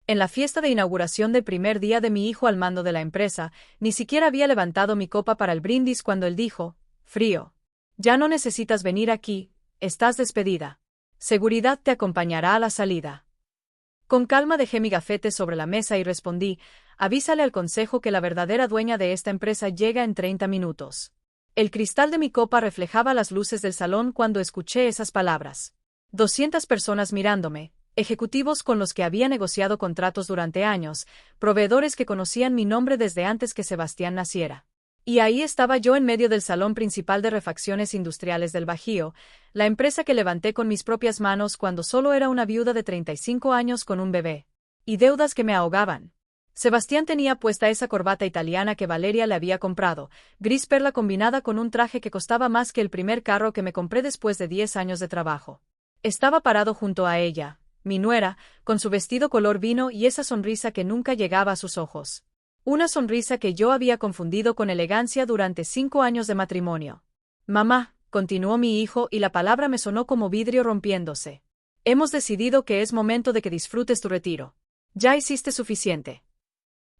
En la fiesta de inauguración del primer día de mi hijo al mando de la empresa, ni siquiera había levantado mi copa para el brindis cuando él dijo, frío. Ya no necesitas venir aquí, estás despedida. Seguridad te acompañará a la salida. Con calma dejé mi gafete sobre la mesa y respondí, avísale al consejo que la verdadera dueña de esta empresa llega en 30 minutos. El cristal de mi copa reflejaba las luces del salón cuando escuché esas palabras. 200 personas mirándome, ejecutivos con los que había negociado contratos durante años, proveedores que conocían mi nombre desde antes que Sebastián naciera. Y ahí estaba yo en medio del salón principal de refacciones industriales del Bajío, la empresa que levanté con mis propias manos cuando solo era una viuda de 35 años con un bebé. Y deudas que me ahogaban. Sebastián tenía puesta esa corbata italiana que Valeria le había comprado, gris perla combinada con un traje que costaba más que el primer carro que me compré después de 10 años de trabajo. Estaba parado junto a ella, mi nuera, con su vestido color vino y esa sonrisa que nunca llegaba a sus ojos. Una sonrisa que yo había confundido con elegancia durante 5 años de matrimonio. Mamá, continuó mi hijo y la palabra me sonó como vidrio rompiéndose. Hemos decidido que es momento de que disfrutes tu retiro. Ya hiciste suficiente.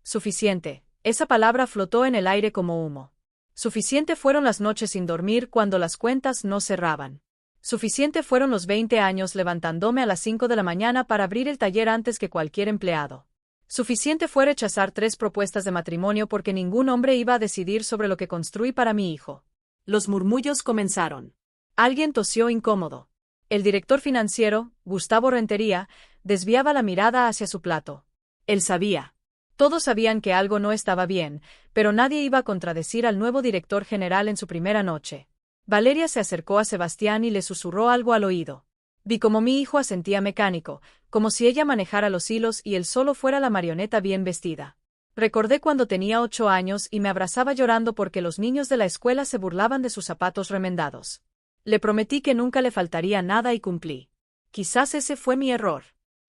Suficiente. Esa palabra flotó en el aire como humo. Suficiente fueron las noches sin dormir cuando las cuentas no cerraban. Suficiente fueron los 20 años levantándome a las 5 de la mañana para abrir el taller antes que cualquier empleado. Suficiente fue rechazar 3 propuestas de matrimonio porque ningún hombre iba a decidir sobre lo que construí para mi hijo. Los murmullos comenzaron. Alguien tosió incómodo. El director financiero, Gustavo Rentería, desviaba la mirada hacia su plato. Él sabía. Todos sabían que algo no estaba bien, pero nadie iba a contradecir al nuevo director general en su primera noche. Valeria se acercó a Sebastián y le susurró algo al oído. Vi cómo mi hijo asentía mecánico, como si ella manejara los hilos y él solo fuera la marioneta bien vestida. Recordé cuando tenía 8 años y me abrazaba llorando porque los niños de la escuela se burlaban de sus zapatos remendados. Le prometí que nunca le faltaría nada y cumplí. Quizás ese fue mi error.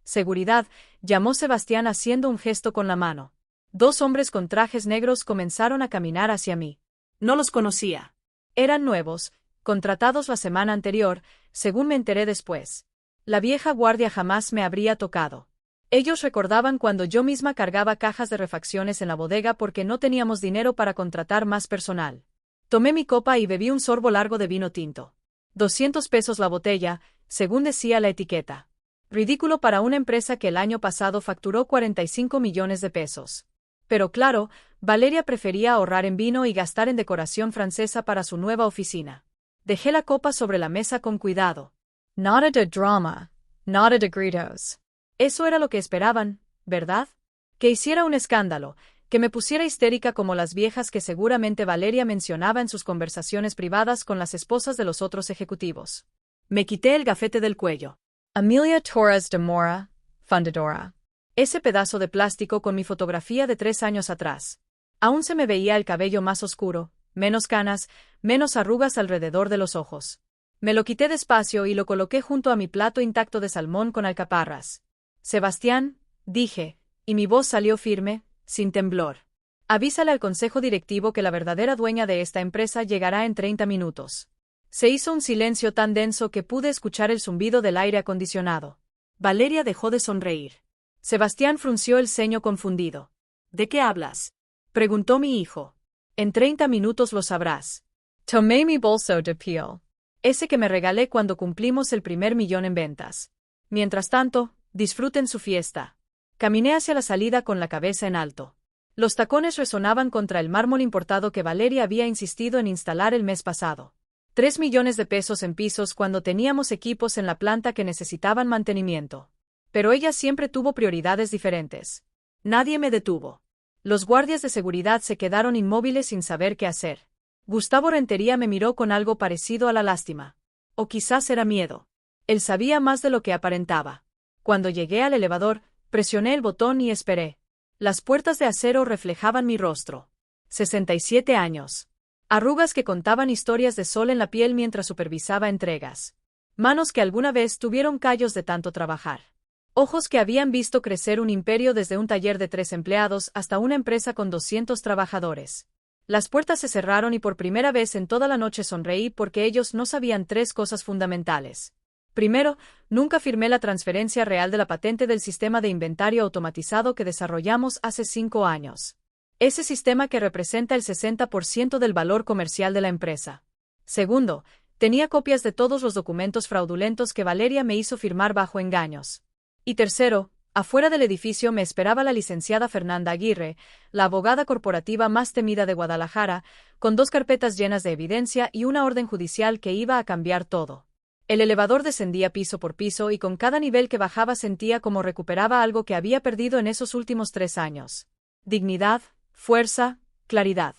Seguridad, llamó Sebastián haciendo un gesto con la mano. 2 hombres con trajes negros comenzaron a caminar hacia mí. No los conocía. Eran nuevos, contratados la semana anterior, según me enteré después. La vieja guardia jamás me habría tocado. Ellos recordaban cuando yo misma cargaba cajas de refacciones en la bodega porque no teníamos dinero para contratar más personal. Tomé mi copa y bebí un sorbo largo de vino tinto. 200 pesos la botella, según decía la etiqueta. Ridículo para una empresa que el año pasado facturó 45 millones de pesos. Pero claro, Valeria prefería ahorrar en vino y gastar en decoración francesa para su nueva oficina. Dejé la copa sobre la mesa con cuidado. Nada de drama, nada de gritos. Eso era lo que esperaban, ¿verdad? Que hiciera un escándalo, que me pusiera histérica como las viejas que seguramente Valeria mencionaba en sus conversaciones privadas con las esposas de los otros ejecutivos. Me quité el gafete del cuello. Amelia Torres de Mora, fundadora. Ese pedazo de plástico con mi fotografía de 3 años atrás. Aún se me veía el cabello más oscuro, menos canas, menos arrugas alrededor de los ojos. Me lo quité despacio y lo coloqué junto a mi plato intacto de salmón con alcaparras. Sebastián, dije, y mi voz salió firme, sin temblor. Avísale al consejo directivo que la verdadera dueña de esta empresa llegará en 30 minutos. Se hizo un silencio tan denso que pude escuchar el zumbido del aire acondicionado. Valeria dejó de sonreír. Sebastián frunció el ceño confundido. ¿De qué hablas?, preguntó mi hijo. En 30 minutos lo sabrás. Tomé mi bolso de piel. Ese que me regalé cuando cumplimos el primer millón en ventas. Mientras tanto, disfruten su fiesta. Caminé hacia la salida con la cabeza en alto. Los tacones resonaban contra el mármol importado que Valeria había insistido en instalar el mes pasado. 3 millones de pesos en pisos cuando teníamos equipos en la planta que necesitaban mantenimiento. Pero ella siempre tuvo prioridades diferentes. Nadie me detuvo. Los guardias de seguridad se quedaron inmóviles sin saber qué hacer. Gustavo Rentería me miró con algo parecido a la lástima. O quizás era miedo. Él sabía más de lo que aparentaba. Cuando llegué al elevador, presioné el botón y esperé. Las puertas de acero reflejaban mi rostro. 67 años. Arrugas que contaban historias de sol en la piel mientras supervisaba entregas. Manos que alguna vez tuvieron callos de tanto trabajar. Ojos que habían visto crecer un imperio desde un taller de 3 empleados hasta una empresa con 200 trabajadores. Las puertas se cerraron y por primera vez en toda la noche sonreí porque ellos no sabían 3 cosas fundamentales. Primero, nunca firmé la transferencia real de la patente del sistema de inventario automatizado que desarrollamos hace 5 años. Ese sistema que representa el 60% del valor comercial de la empresa. Segundo, tenía copias de todos los documentos fraudulentos que Valeria me hizo firmar bajo engaños. Y tercero, afuera del edificio me esperaba la licenciada Fernanda Aguirre, la abogada corporativa más temida de Guadalajara, con 2 carpetas llenas de evidencia y una orden judicial que iba a cambiar todo. El elevador descendía piso por piso y con cada nivel que bajaba sentía como recuperaba algo que había perdido en esos últimos 3 años. Dignidad, fuerza, claridad.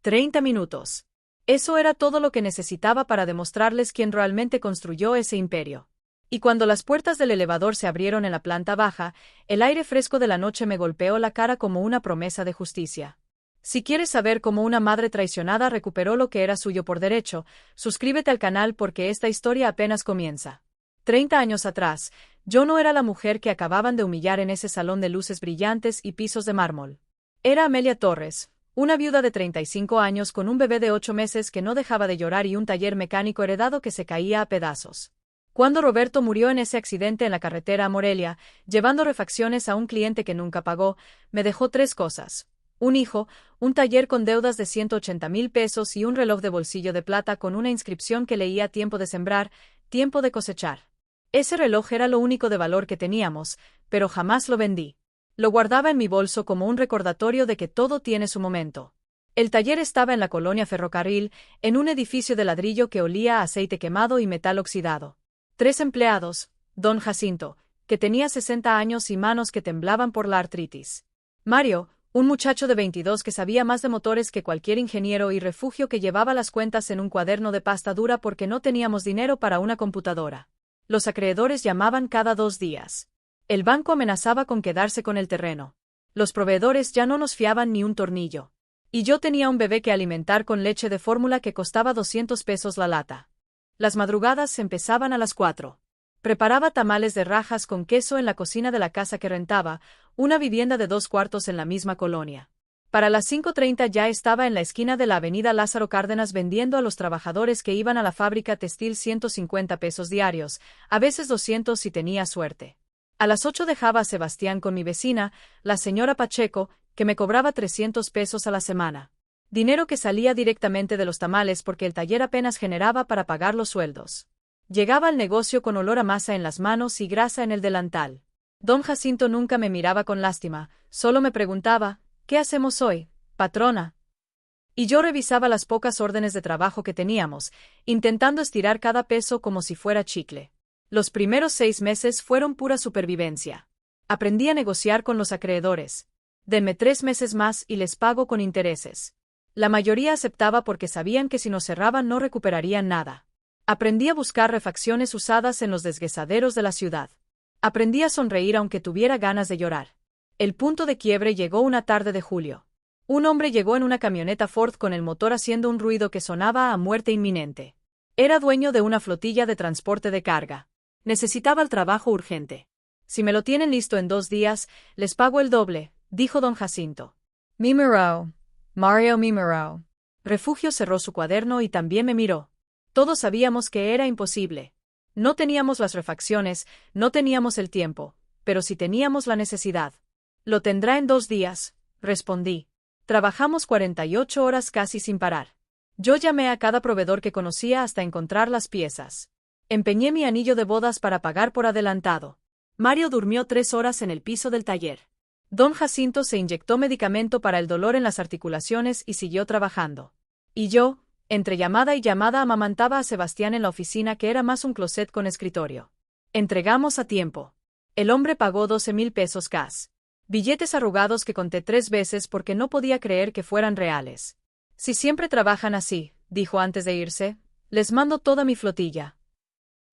30 minutos. Eso era todo lo que necesitaba para demostrarles quién realmente construyó ese imperio. Y cuando las puertas del elevador se abrieron en la planta baja, el aire fresco de la noche me golpeó la cara como una promesa de justicia. Si quieres saber cómo una madre traicionada recuperó lo que era suyo por derecho, suscríbete al canal porque esta historia apenas comienza. 30 años atrás, yo no era la mujer que acababan de humillar en ese salón de luces brillantes y pisos de mármol. Era Amelia Torres, una viuda de 35 años con un bebé de 8 meses que no dejaba de llorar y un taller mecánico heredado que se caía a pedazos. Cuando Roberto murió en ese accidente en la carretera a Morelia, llevando refacciones a un cliente que nunca pagó, me dejó 3 cosas. Un hijo, un taller con deudas de 180,000 pesos y un reloj de bolsillo de plata con una inscripción que leía tiempo de sembrar, tiempo de cosechar. Ese reloj era lo único de valor que teníamos, pero jamás lo vendí. Lo guardaba en mi bolso como un recordatorio de que todo tiene su momento. El taller estaba en la colonia Ferrocarril, en un edificio de ladrillo que olía a aceite quemado y metal oxidado. 3 empleados, don Jacinto, que tenía 60 años y manos que temblaban por la artritis. Mario, un muchacho de 22 que sabía más de motores que cualquier ingeniero y Refugio que llevaba las cuentas en un cuaderno de pasta dura porque no teníamos dinero para una computadora. Los acreedores llamaban cada 2 días. El banco amenazaba con quedarse con el terreno. Los proveedores ya no nos fiaban ni un tornillo. Y yo tenía un bebé que alimentar con leche de fórmula que costaba 200 pesos la lata. Las madrugadas empezaban a las 4. Preparaba tamales de rajas con queso en la cocina de la casa que rentaba, una vivienda de 2 cuartos en la misma colonia. Para las 5:30 ya estaba en la esquina de la avenida Lázaro Cárdenas vendiendo a los trabajadores que iban a la fábrica textil 150 pesos diarios, a veces 200 si tenía suerte. A las 8 dejaba a Sebastián con mi vecina, la señora Pacheco, que me cobraba 300 pesos a la semana. Dinero que salía directamente de los tamales porque el taller apenas generaba para pagar los sueldos. Llegaba al negocio con olor a masa en las manos y grasa en el delantal. Don Jacinto nunca me miraba con lástima, solo me preguntaba, ¿qué hacemos hoy, patrona? Y yo revisaba las pocas órdenes de trabajo que teníamos, intentando estirar cada peso como si fuera chicle. Los primeros 6 meses fueron pura supervivencia. Aprendí a negociar con los acreedores. Denme 3 meses más y les pago con intereses. La mayoría aceptaba porque sabían que si nos cerraban no recuperarían nada. Aprendí a buscar refacciones usadas en los desguazaderos de la ciudad. Aprendí a sonreír aunque tuviera ganas de llorar. El punto de quiebre llegó una tarde de julio. Un hombre llegó en una camioneta Ford con el motor haciendo un ruido que sonaba a muerte inminente. Era dueño de una flotilla de transporte de carga. Necesitaba el trabajo urgente. Si me lo tienen listo en 2 días, les pago el doble, dijo don Jacinto. Mimero. Mario Mimero. Refugio cerró su cuaderno y también me miró. Todos sabíamos que era imposible. No teníamos las refacciones, no teníamos el tiempo, pero sí teníamos la necesidad. Lo tendrá en 2 días, respondí. Trabajamos 48 horas casi sin parar. Yo llamé a cada proveedor que conocía hasta encontrar las piezas. Empeñé mi anillo de bodas para pagar por adelantado. Mario durmió 3 horas en el piso del taller. Don Jacinto se inyectó medicamento para el dolor en las articulaciones y siguió trabajando. Y yo, entre llamada y llamada, amamantaba a Sebastián en la oficina que era más un closet con escritorio. Entregamos a tiempo. El hombre pagó 12,000 pesos cash. Billetes arrugados que conté 3 veces porque no podía creer que fueran reales. Si siempre trabajan así, dijo antes de irse, les mando toda mi flotilla.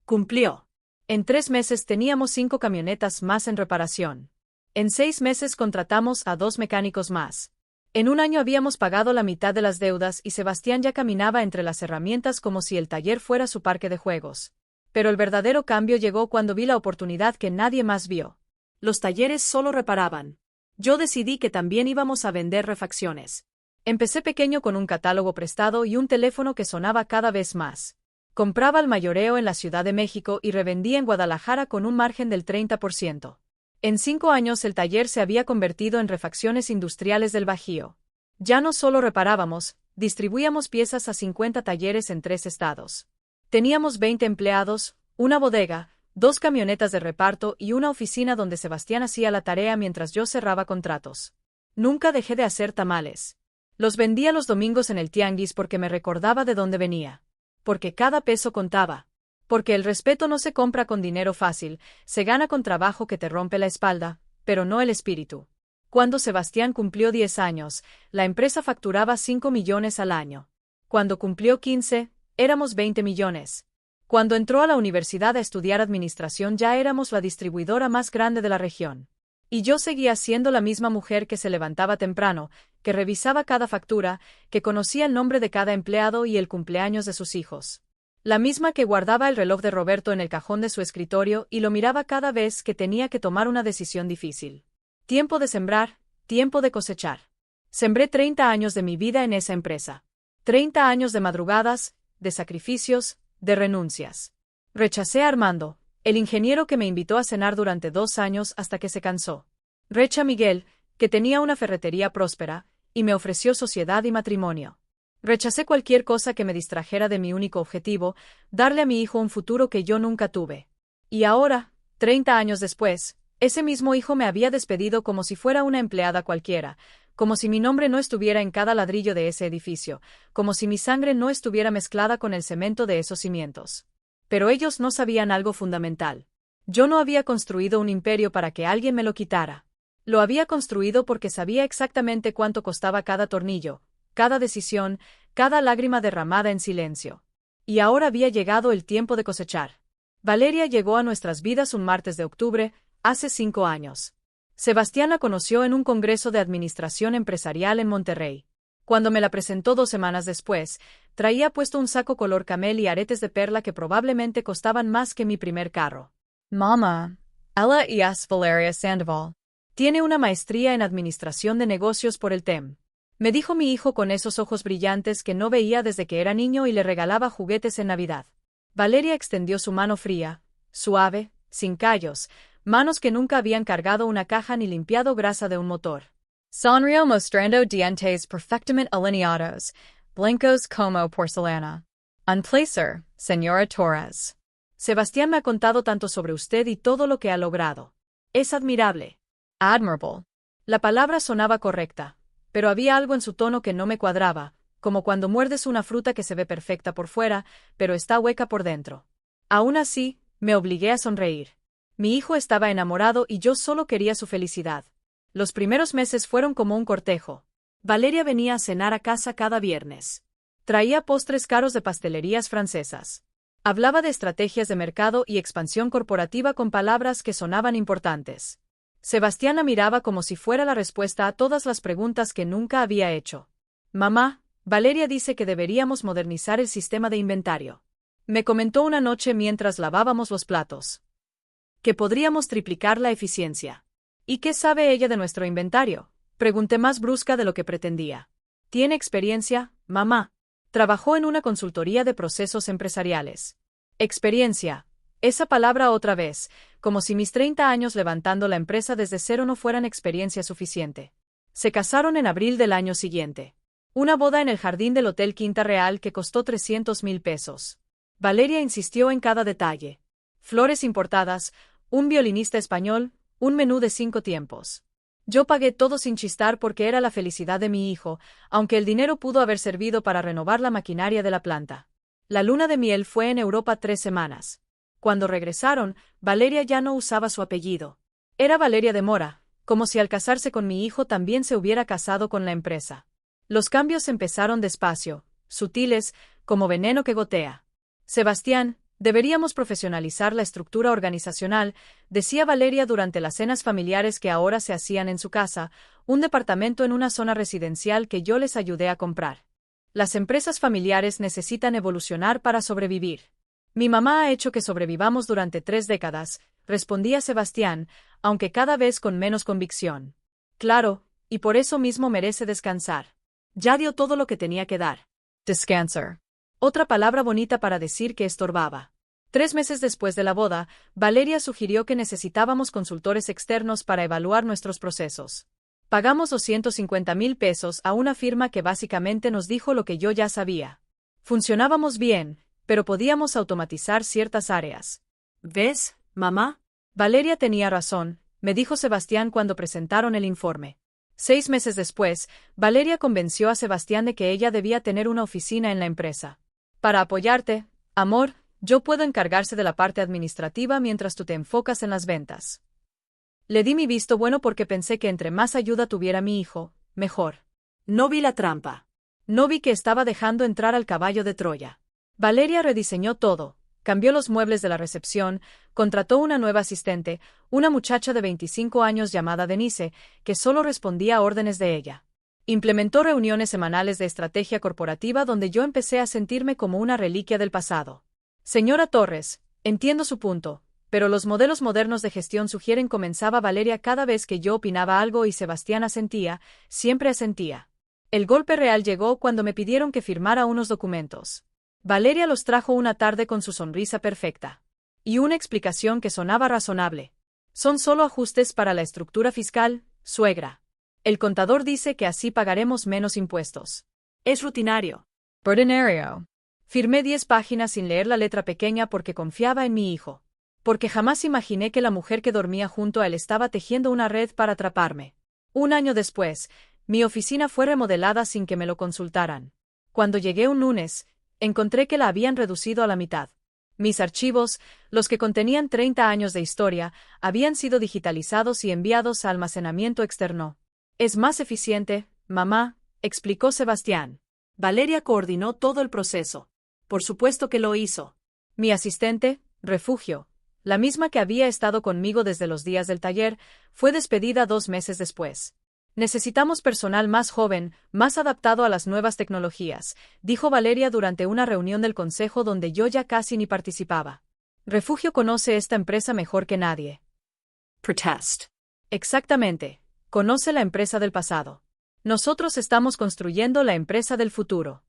Cumplió. En 3 meses teníamos 5 camionetas más en reparación. En 6 meses contratamos a 2 mecánicos más. En 1 año habíamos pagado la mitad de las deudas y Sebastián ya caminaba entre las herramientas como si el taller fuera su parque de juegos. Pero el verdadero cambio llegó cuando vi la oportunidad que nadie más vio. Los talleres solo reparaban. Yo decidí que también íbamos a vender refacciones. Empecé pequeño con un catálogo prestado y un teléfono que sonaba cada vez más. Compraba al mayoreo en la Ciudad de México y revendía en Guadalajara con un margen del 30%. En 5 años el taller se había convertido en Refacciones Industriales del Bajío. Ya no solo reparábamos, distribuíamos piezas a 50 talleres en 3 estados. Teníamos 20 empleados, una bodega, 2 camionetas de reparto y una oficina donde Sebastián hacía la tarea mientras yo cerraba contratos. Nunca dejé de hacer tamales. Los vendía los domingos en el tianguis porque me recordaba de dónde venía. Porque cada peso contaba. Porque el respeto no se compra con dinero fácil, se gana con trabajo que te rompe la espalda, pero no el espíritu. Cuando Sebastián cumplió 10 años, la empresa facturaba 5 millones al año. Cuando cumplió 15, éramos 20 millones. Cuando entró a la universidad a estudiar administración ya éramos la distribuidora más grande de la región. Y yo seguía siendo la misma mujer que se levantaba temprano, que revisaba cada factura, que conocía el nombre de cada empleado y el cumpleaños de sus hijos. La misma que guardaba el reloj de Roberto en el cajón de su escritorio y lo miraba cada vez que tenía que tomar una decisión difícil. Tiempo de sembrar, tiempo de cosechar. Sembré 30 años de mi vida en esa empresa. 30 años de madrugadas, de sacrificios, de renuncias. Rechacé a Armando, el ingeniero que me invitó a cenar durante 2 años hasta que se cansó. Recha a Miguel, que tenía una ferretería próspera, y me ofreció sociedad y matrimonio. Rechacé cualquier cosa que me distrajera de mi único objetivo, darle a mi hijo un futuro que yo nunca tuve. Y ahora, 30 años después, ese mismo hijo me había despedido como si fuera una empleada cualquiera, como si mi nombre no estuviera en cada ladrillo de ese edificio, como si mi sangre no estuviera mezclada con el cemento de esos cimientos. Pero ellos no sabían algo fundamental. Yo no había construido un imperio para que alguien me lo quitara. Lo había construido porque sabía exactamente cuánto costaba cada tornillo, cada decisión, cada lágrima derramada en silencio. Y ahora había llegado el tiempo de cosechar. Valeria llegó a nuestras vidas un martes de octubre, hace 5 años. Sebastián la conoció en un congreso de administración empresarial en Monterrey. Cuando me la presentó 2 semanas después, traía puesto un saco color camel y aretes de perla que probablemente costaban más que mi primer carro. Mamá, ella es Valeria Sandoval. Tiene una maestría en administración de negocios por el TEM. Me dijo mi hijo con esos ojos brillantes que no veía desde que era niño y le regalaba juguetes en Navidad. Valeria extendió su mano fría, suave, sin callos, manos que nunca habían cargado una caja ni limpiado grasa de un motor. Sonrió mostrando dientes perfectamente alineados, blancos como porcelana. Un placer, señora Torres. Sebastián me ha contado tanto sobre usted y todo lo que ha logrado. Es admirable. Admirable. La palabra sonaba correcta, pero había algo en su tono que no me cuadraba, como cuando muerdes una fruta que se ve perfecta por fuera, pero está hueca por dentro. Aún así, me obligué a sonreír. Mi hijo estaba enamorado y yo solo quería su felicidad. Los primeros meses fueron como un cortejo. Valeria venía a cenar a casa cada viernes. Traía postres caros de pastelerías francesas. Hablaba de estrategias de mercado y expansión corporativa con palabras que sonaban importantes. Sebastián la miraba como si fuera la respuesta a todas las preguntas que nunca había hecho. Mamá, Valeria dice que deberíamos modernizar el sistema de inventario. Me comentó una noche mientras lavábamos los platos. Que podríamos triplicar la eficiencia. ¿Y qué sabe ella de nuestro inventario? Pregunté más brusca de lo que pretendía. ¿Tiene experiencia, mamá? Trabajó en una consultoría de procesos empresariales. Experiencia. Esa palabra otra vez, como si mis 30 años levantando la empresa desde cero no fueran experiencia suficiente. Se casaron en abril del año siguiente. Una boda en el jardín del Hotel Quinta Real que costó 300,000 pesos. Valeria insistió en cada detalle. Flores importadas, un violinista español, un menú de 5 tiempos. Yo pagué todo sin chistar porque era la felicidad de mi hijo, aunque el dinero pudo haber servido para renovar la maquinaria de la planta. La luna de miel fue en Europa 3 semanas. Cuando regresaron, Valeria ya no usaba su apellido. Era Valeria de Mora, como si al casarse con mi hijo también se hubiera casado con la empresa. Los cambios empezaron despacio, sutiles, como veneno que gotea. Sebastián, deberíamos profesionalizar la estructura organizacional, decía Valeria durante las cenas familiares que ahora se hacían en su casa, un departamento en una zona residencial que yo les ayudé a comprar. Las empresas familiares necesitan evolucionar para sobrevivir. Mi mamá ha hecho que sobrevivamos durante 3 décadas, respondía Sebastián, aunque cada vez con menos convicción. Claro, y por eso mismo merece descansar. Ya dio todo lo que tenía que dar. Descansar. Otra palabra bonita para decir que estorbaba. 3 meses después de la boda, Valeria sugirió que necesitábamos consultores externos para evaluar nuestros procesos. Pagamos 250,000 pesos a una firma que básicamente nos dijo lo que yo ya sabía. Funcionábamos bien, pero podíamos automatizar ciertas áreas. ¿Ves, mamá? Valeria tenía razón, me dijo Sebastián cuando presentaron el informe. 6 meses después, Valeria convenció a Sebastián de que ella debía tener una oficina en la empresa. Para apoyarte, amor, yo puedo encargarse de la parte administrativa mientras tú te enfocas en las ventas. Le di mi visto bueno porque pensé que entre más ayuda tuviera mi hijo, mejor. No vi la trampa. No vi que estaba dejando entrar al caballo de Troya. Valeria rediseñó todo, cambió los muebles de la recepción, contrató una nueva asistente, una muchacha de 25 años llamada Denise, que solo respondía a órdenes de ella. Implementó reuniones semanales de estrategia corporativa donde yo empecé a sentirme como una reliquia del pasado. Señora Torres, entiendo su punto, pero los modelos modernos de gestión sugieren, comenzaba Valeria cada vez que yo opinaba algo y Sebastián asentía, siempre asentía. El golpe real llegó cuando me pidieron que firmara unos documentos. Valeria los trajo una tarde con su sonrisa perfecta. Y una explicación que sonaba razonable. Son solo ajustes para la estructura fiscal, suegra. El contador dice que así pagaremos menos impuestos. Es rutinario. Ordinario. Firmé 10 páginas sin leer la letra pequeña porque confiaba en mi hijo. Porque jamás imaginé que la mujer que dormía junto a él estaba tejiendo una red para atraparme. Un año después, mi oficina fue remodelada sin que me lo consultaran. Cuando llegué un lunes, encontré que la habían reducido a la mitad. Mis archivos, los que contenían 30 años de historia, habían sido digitalizados y enviados a almacenamiento externo. Es más eficiente, mamá, explicó Sebastián. Valeria coordinó todo el proceso. Por supuesto que lo hizo. Mi asistente, Refugio, la misma que había estado conmigo desde los días del taller, fue despedida 2 meses después. Necesitamos personal más joven, más adaptado a las nuevas tecnologías, dijo Valeria durante una reunión del consejo donde yo ya casi ni participaba. Refugio conoce esta empresa mejor que nadie. Protest. Exactamente. Conoce la empresa del pasado. Nosotros estamos construyendo la empresa del futuro.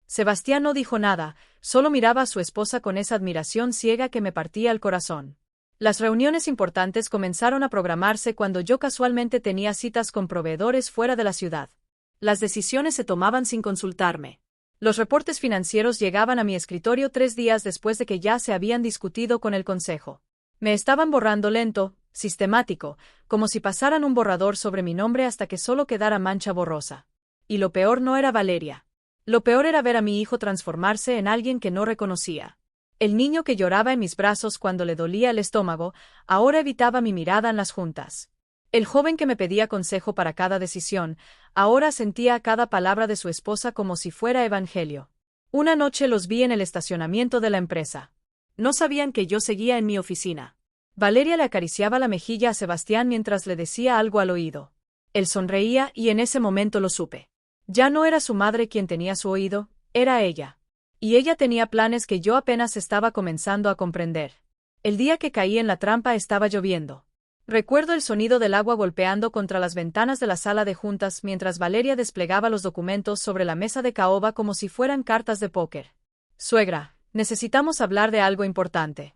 Sebastián no dijo nada, solo miraba a su esposa con esa admiración ciega que me partía el corazón. Las reuniones importantes comenzaron a programarse cuando yo casualmente tenía citas con proveedores fuera de la ciudad. Las decisiones se tomaban sin consultarme. Los reportes financieros llegaban a mi escritorio 3 días después de que ya se habían discutido con el consejo. Me estaban borrando lento, sistemático, como si pasaran un borrador sobre mi nombre hasta que solo quedara mancha borrosa. Y lo peor no era Valeria. Lo peor era ver a mi hijo transformarse en alguien que no reconocía. El niño que lloraba en mis brazos cuando le dolía el estómago, ahora evitaba mi mirada en las juntas. El joven que me pedía consejo para cada decisión, ahora sentía cada palabra de su esposa como si fuera evangelio. Una noche los vi en el estacionamiento de la empresa. No sabían que yo seguía en mi oficina. Valeria le acariciaba la mejilla a Sebastián mientras le decía algo al oído. Él sonreía y en ese momento lo supe. Ya no era su madre quien tenía su oído, era ella. Y ella tenía planes que yo apenas estaba comenzando a comprender. El día que caí en la trampa estaba lloviendo. Recuerdo el sonido del agua golpeando contra las ventanas de la sala de juntas mientras Valeria desplegaba los documentos sobre la mesa de caoba como si fueran cartas de póker. Suegra, necesitamos hablar de algo importante.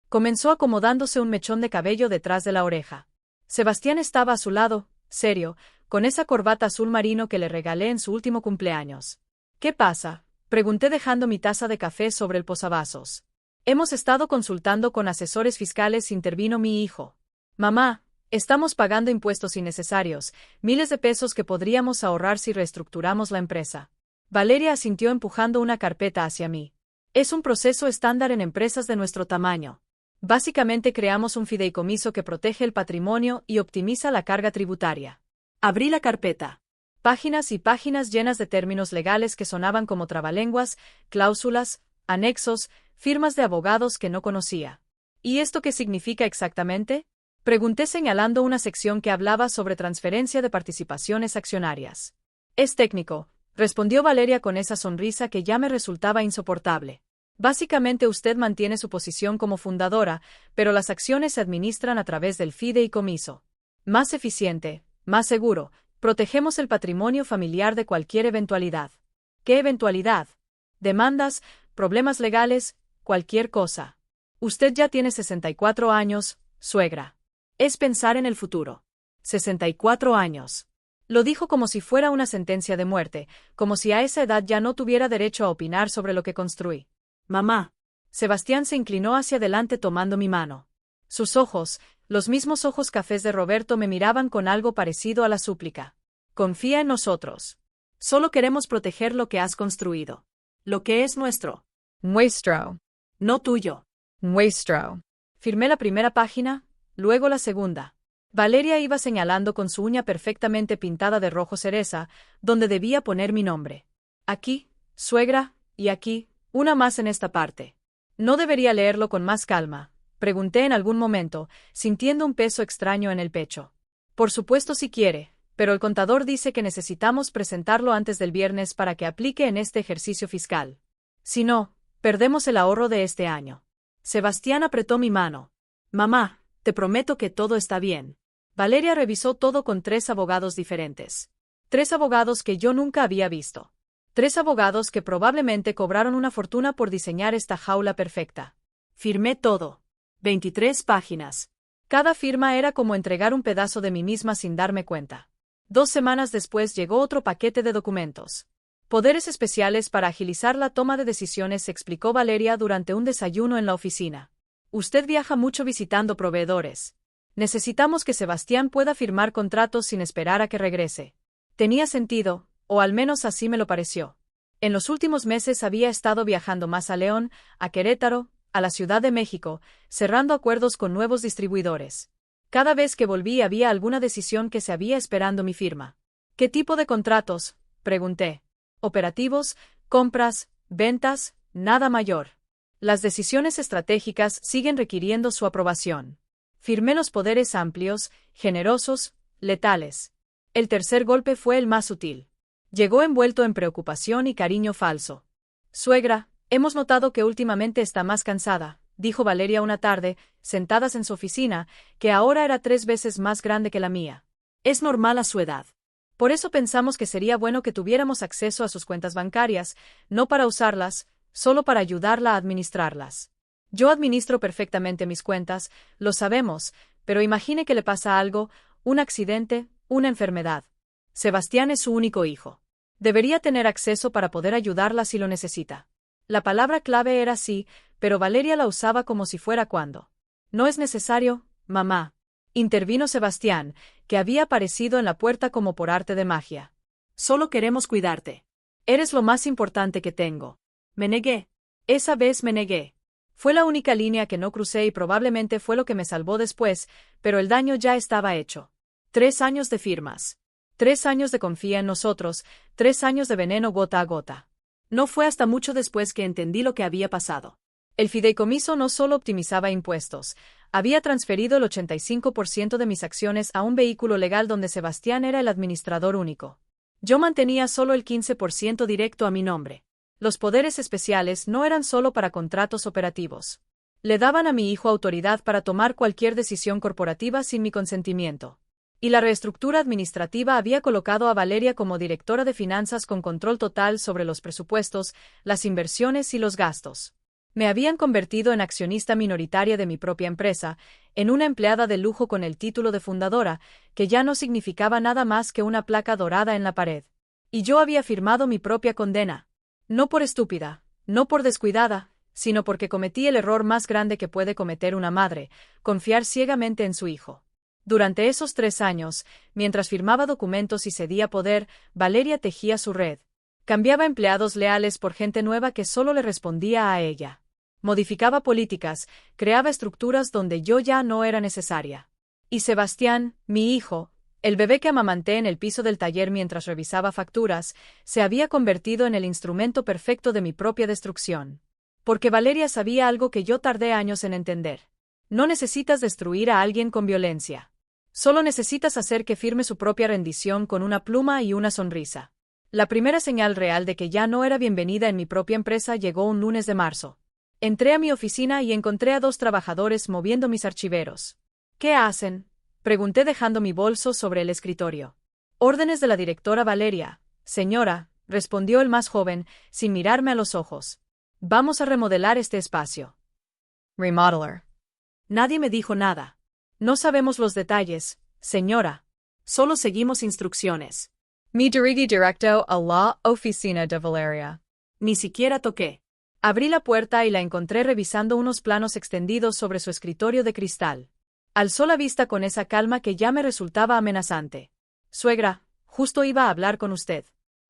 Comenzó acomodándose un mechón de cabello detrás de la oreja. Sebastián estaba a su lado, serio, con esa corbata azul marino que le regalé en su último cumpleaños. ¿Qué pasa?, pregunté dejando mi taza de café sobre el posavasos. Hemos estado consultando con asesores fiscales, intervino mi hijo. Mamá, estamos pagando impuestos innecesarios, miles de pesos que podríamos ahorrar si reestructuramos la empresa. Valeria asintió empujando una carpeta hacia mí. Es un proceso estándar en empresas de nuestro tamaño. Básicamente creamos un fideicomiso que protege el patrimonio y optimiza la carga tributaria. Abrí la carpeta. Páginas y páginas llenas de términos legales que sonaban como trabalenguas, cláusulas, anexos, firmas de abogados que no conocía. ¿Y esto qué significa exactamente?, pregunté señalando una sección que hablaba sobre transferencia de participaciones accionarias. Es técnico, respondió Valeria con esa sonrisa que ya me resultaba insoportable. Básicamente usted mantiene su posición como fundadora, pero las acciones se administran a través del fideicomiso. Más eficiente, más seguro, protegemos el patrimonio familiar de cualquier eventualidad. ¿Qué eventualidad?, Demandas, problemas legales, cualquier cosa. Usted ya tiene 64 años, suegra. Es pensar en el futuro. 64 años. Lo dijo como si fuera una sentencia de muerte, como si a esa edad ya no tuviera derecho a opinar sobre lo que construí. Mamá. Sebastián se inclinó hacia adelante tomando mi mano. Sus ojos, los mismos ojos cafés de Roberto, me miraban con algo parecido a la súplica. Confía en nosotros. Solo queremos proteger lo que has construido. Lo que es nuestro. Nuestro. No tuyo. Nuestro. Firmé la primera página, luego la segunda. Valeria iba señalando con su uña perfectamente pintada de rojo cereza, donde debía poner mi nombre. Aquí, suegra, y aquí, una más en esta parte. ¿No debería leerlo con más calma?, pregunté en algún momento, sintiendo un peso extraño en el pecho. Por supuesto si quiere, pero el contador dice que necesitamos presentarlo antes del viernes para que aplique en este ejercicio fiscal. Si no, perdemos el ahorro de este año. Sebastián apretó mi mano. Mamá, te prometo que todo está bien. Valeria revisó todo con 3 abogados diferentes. 3 abogados que yo nunca había visto. 3 abogados que probablemente cobraron una fortuna por diseñar esta jaula perfecta. Firmé todo. 23 páginas. Cada firma era como entregar un pedazo de mí misma sin darme cuenta. 2 semanas después llegó otro paquete de documentos. Poderes especiales para agilizar la toma de decisiones, explicó Valeria durante un desayuno en la oficina. Usted viaja mucho visitando proveedores. Necesitamos que Sebastián pueda firmar contratos sin esperar a que regrese. Tenía sentido, o al menos así me lo pareció. En los últimos meses había estado viajando más a León, a Querétaro, a la Ciudad de México, cerrando acuerdos con nuevos distribuidores. Cada vez que volví había alguna decisión que se había esperando mi firma. ¿Qué tipo de contratos?, pregunté. Operativos, compras, ventas, nada mayor. Las decisiones estratégicas siguen requiriendo su aprobación. Firmé los poderes amplios, generosos, letales. El tercer golpe fue el más sutil. Llegó envuelto en preocupación y cariño falso. Suegra, hemos notado que últimamente está más cansada, dijo Valeria una tarde, sentadas en su oficina, que ahora era 3 veces más grande que la mía. Es normal a su edad. Por eso pensamos que sería bueno que tuviéramos acceso a sus cuentas bancarias, no para usarlas, solo para ayudarla a administrarlas. Yo administro perfectamente mis cuentas, lo sabemos, pero imagine que le pasa algo, un accidente, una enfermedad. Sebastián es su único hijo. Debería tener acceso para poder ayudarla si lo necesita. La palabra clave era sí, pero Valeria la usaba como si fuera cuando. No es necesario, mamá. Intervino Sebastián, que había aparecido en la puerta como por arte de magia. Solo queremos cuidarte. Eres lo más importante que tengo. Me negué. Esa vez me negué. Fue la única línea que no crucé y probablemente fue lo que me salvó después, pero el daño ya estaba hecho. 3 años de firmas. 3 años de confía en nosotros, 3 años de veneno gota a gota. No fue hasta mucho después que entendí lo que había pasado. El fideicomiso no solo optimizaba impuestos, había transferido el 85% de mis acciones a un vehículo legal donde Sebastián era el administrador único. Yo mantenía solo el 15% directo a mi nombre. Los poderes especiales no eran solo para contratos operativos. Le daban a mi hijo autoridad para tomar cualquier decisión corporativa sin mi consentimiento. Y la reestructura administrativa había colocado a Valeria como directora de finanzas con control total sobre los presupuestos, las inversiones y los gastos. Me habían convertido en accionista minoritaria de mi propia empresa, en una empleada de lujo con el título de fundadora, que ya no significaba nada más que una placa dorada en la pared. Y yo había firmado mi propia condena. No por estúpida, no por descuidada, sino porque cometí el error más grande que puede cometer una madre, confiar ciegamente en su hijo. Durante esos 3 años, mientras firmaba documentos y cedía poder, Valeria tejía su red. Cambiaba empleados leales por gente nueva que solo le respondía a ella. Modificaba políticas, creaba estructuras donde yo ya no era necesaria. Y Sebastián, mi hijo, el bebé que amamanté en el piso del taller mientras revisaba facturas, se había convertido en el instrumento perfecto de mi propia destrucción. Porque Valeria sabía algo que yo tardé años en entender. No necesitas destruir a alguien con violencia. Solo necesitas hacer que firme su propia rendición con una pluma y una sonrisa. La primera señal real de que ya no era bienvenida en mi propia empresa llegó un lunes de marzo. Entré a mi oficina y encontré a 2 trabajadores moviendo mis archiveros. ¿Qué hacen?, pregunté dejando mi bolso sobre el escritorio. Órdenes de la directora Valeria, señora, respondió el más joven, sin mirarme a los ojos. Vamos a remodelar este espacio. Remodeler. Nadie me dijo nada. No sabemos los detalles, señora. Solo seguimos instrucciones. Mi dirigí directo a la oficina de Valeria. Ni siquiera toqué. Abrí la puerta y la encontré revisando unos planos extendidos sobre su escritorio de cristal. Alzó la vista con esa calma que ya me resultaba amenazante. Suegra, justo iba a hablar con usted.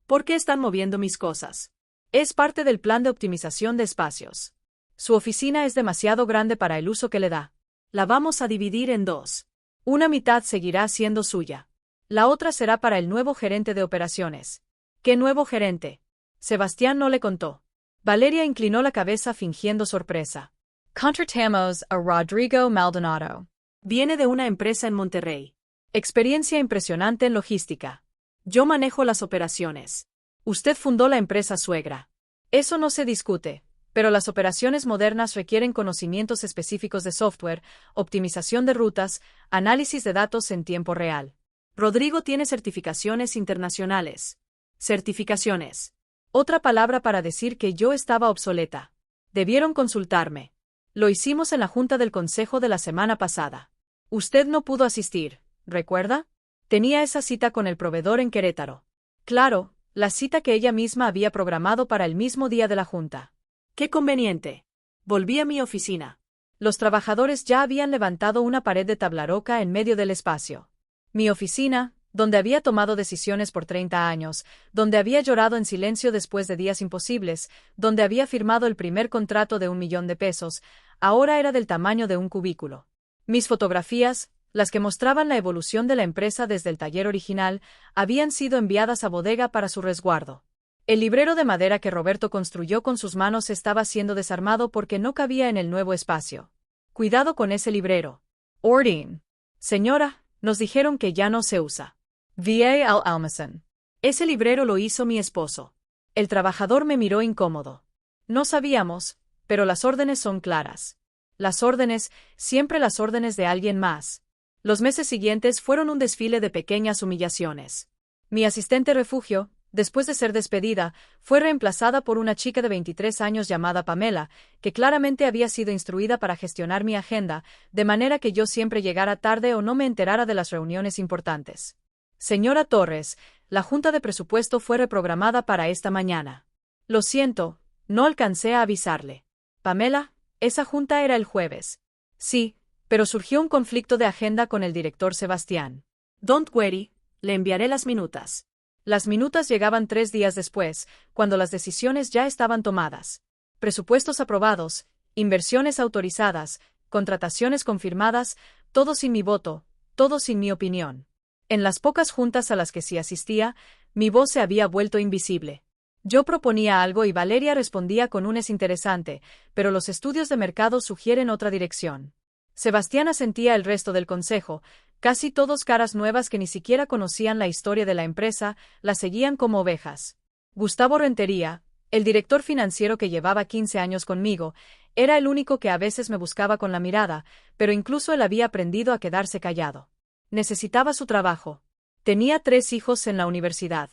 ¿Por qué están moviendo mis cosas? Es parte del plan de optimización de espacios. Su oficina es demasiado grande para el uso que le da. La vamos a dividir en dos. Una mitad seguirá siendo suya. La otra será para el nuevo gerente de operaciones. ¿Qué nuevo gerente? Sebastián no le contó. Valeria inclinó la cabeza fingiendo sorpresa. Contratamos a Rodrigo Maldonado. Viene de una empresa en Monterrey. Experiencia impresionante en logística. Yo manejo las operaciones. Usted fundó la empresa suegra. Eso no se discute, pero las operaciones modernas requieren conocimientos específicos de software, optimización de rutas, análisis de datos en tiempo real. Rodrigo tiene certificaciones internacionales. Certificaciones. Otra palabra para decir que yo estaba obsoleta. Debieron consultarme. Lo hicimos en la junta del consejo de la semana pasada. Usted no pudo asistir, ¿recuerda? Tenía esa cita con el proveedor en Querétaro. Claro, la cita que ella misma había programado para el mismo día de la junta. ¡Qué conveniente! Volví a mi oficina. Los trabajadores ya habían levantado una pared de tablaroca en medio del espacio. Mi oficina, donde había tomado decisiones por 30 años, donde había llorado en silencio después de días imposibles, donde había firmado el primer contrato de $1.000.000, ahora era del tamaño de un cubículo. Mis fotografías, las que mostraban la evolución de la empresa desde el taller original, habían sido enviadas a bodega para su resguardo. El librero de madera que Roberto construyó con sus manos estaba siendo desarmado porque no cabía en el nuevo espacio. Cuidado con ese librero. Ordine. Señora, nos dijeron que ya no se usa. V.A. al almacén. Ese librero lo hizo mi esposo. El trabajador me miró incómodo. No sabíamos, pero las órdenes son claras. Las órdenes, siempre las órdenes de alguien más. Los meses siguientes fueron un desfile de pequeñas humillaciones. Mi asistente refugio, después de ser despedida, fue reemplazada por una chica de 23 años llamada Pamela, que claramente había sido instruida para gestionar mi agenda, de manera que yo siempre llegara tarde o no me enterara de las reuniones importantes. Señora Torres, la junta de presupuesto fue reprogramada para esta mañana. Lo siento, no alcancé a avisarle. Pamela, esa junta era el jueves. Sí, pero surgió un conflicto de agenda con el director Sebastián. Don't worry, le enviaré las minutas. Las minutas llegaban 3 días después, cuando las decisiones ya estaban tomadas. Presupuestos aprobados, inversiones autorizadas, contrataciones confirmadas, todo sin mi voto, todo sin mi opinión. En las pocas juntas a las que sí asistía, mi voz se había vuelto invisible. Yo proponía algo y Valeria respondía con un es interesante, pero los estudios de mercado sugieren otra dirección. Sebastián asentía el resto del consejo, casi todos caras nuevas que ni siquiera conocían la historia de la empresa, la seguían como ovejas. Gustavo Rentería, el director financiero que llevaba 15 años conmigo, era el único que a veces me buscaba con la mirada, pero incluso él había aprendido a quedarse callado. Necesitaba su trabajo. Tenía 3 hijos en la universidad.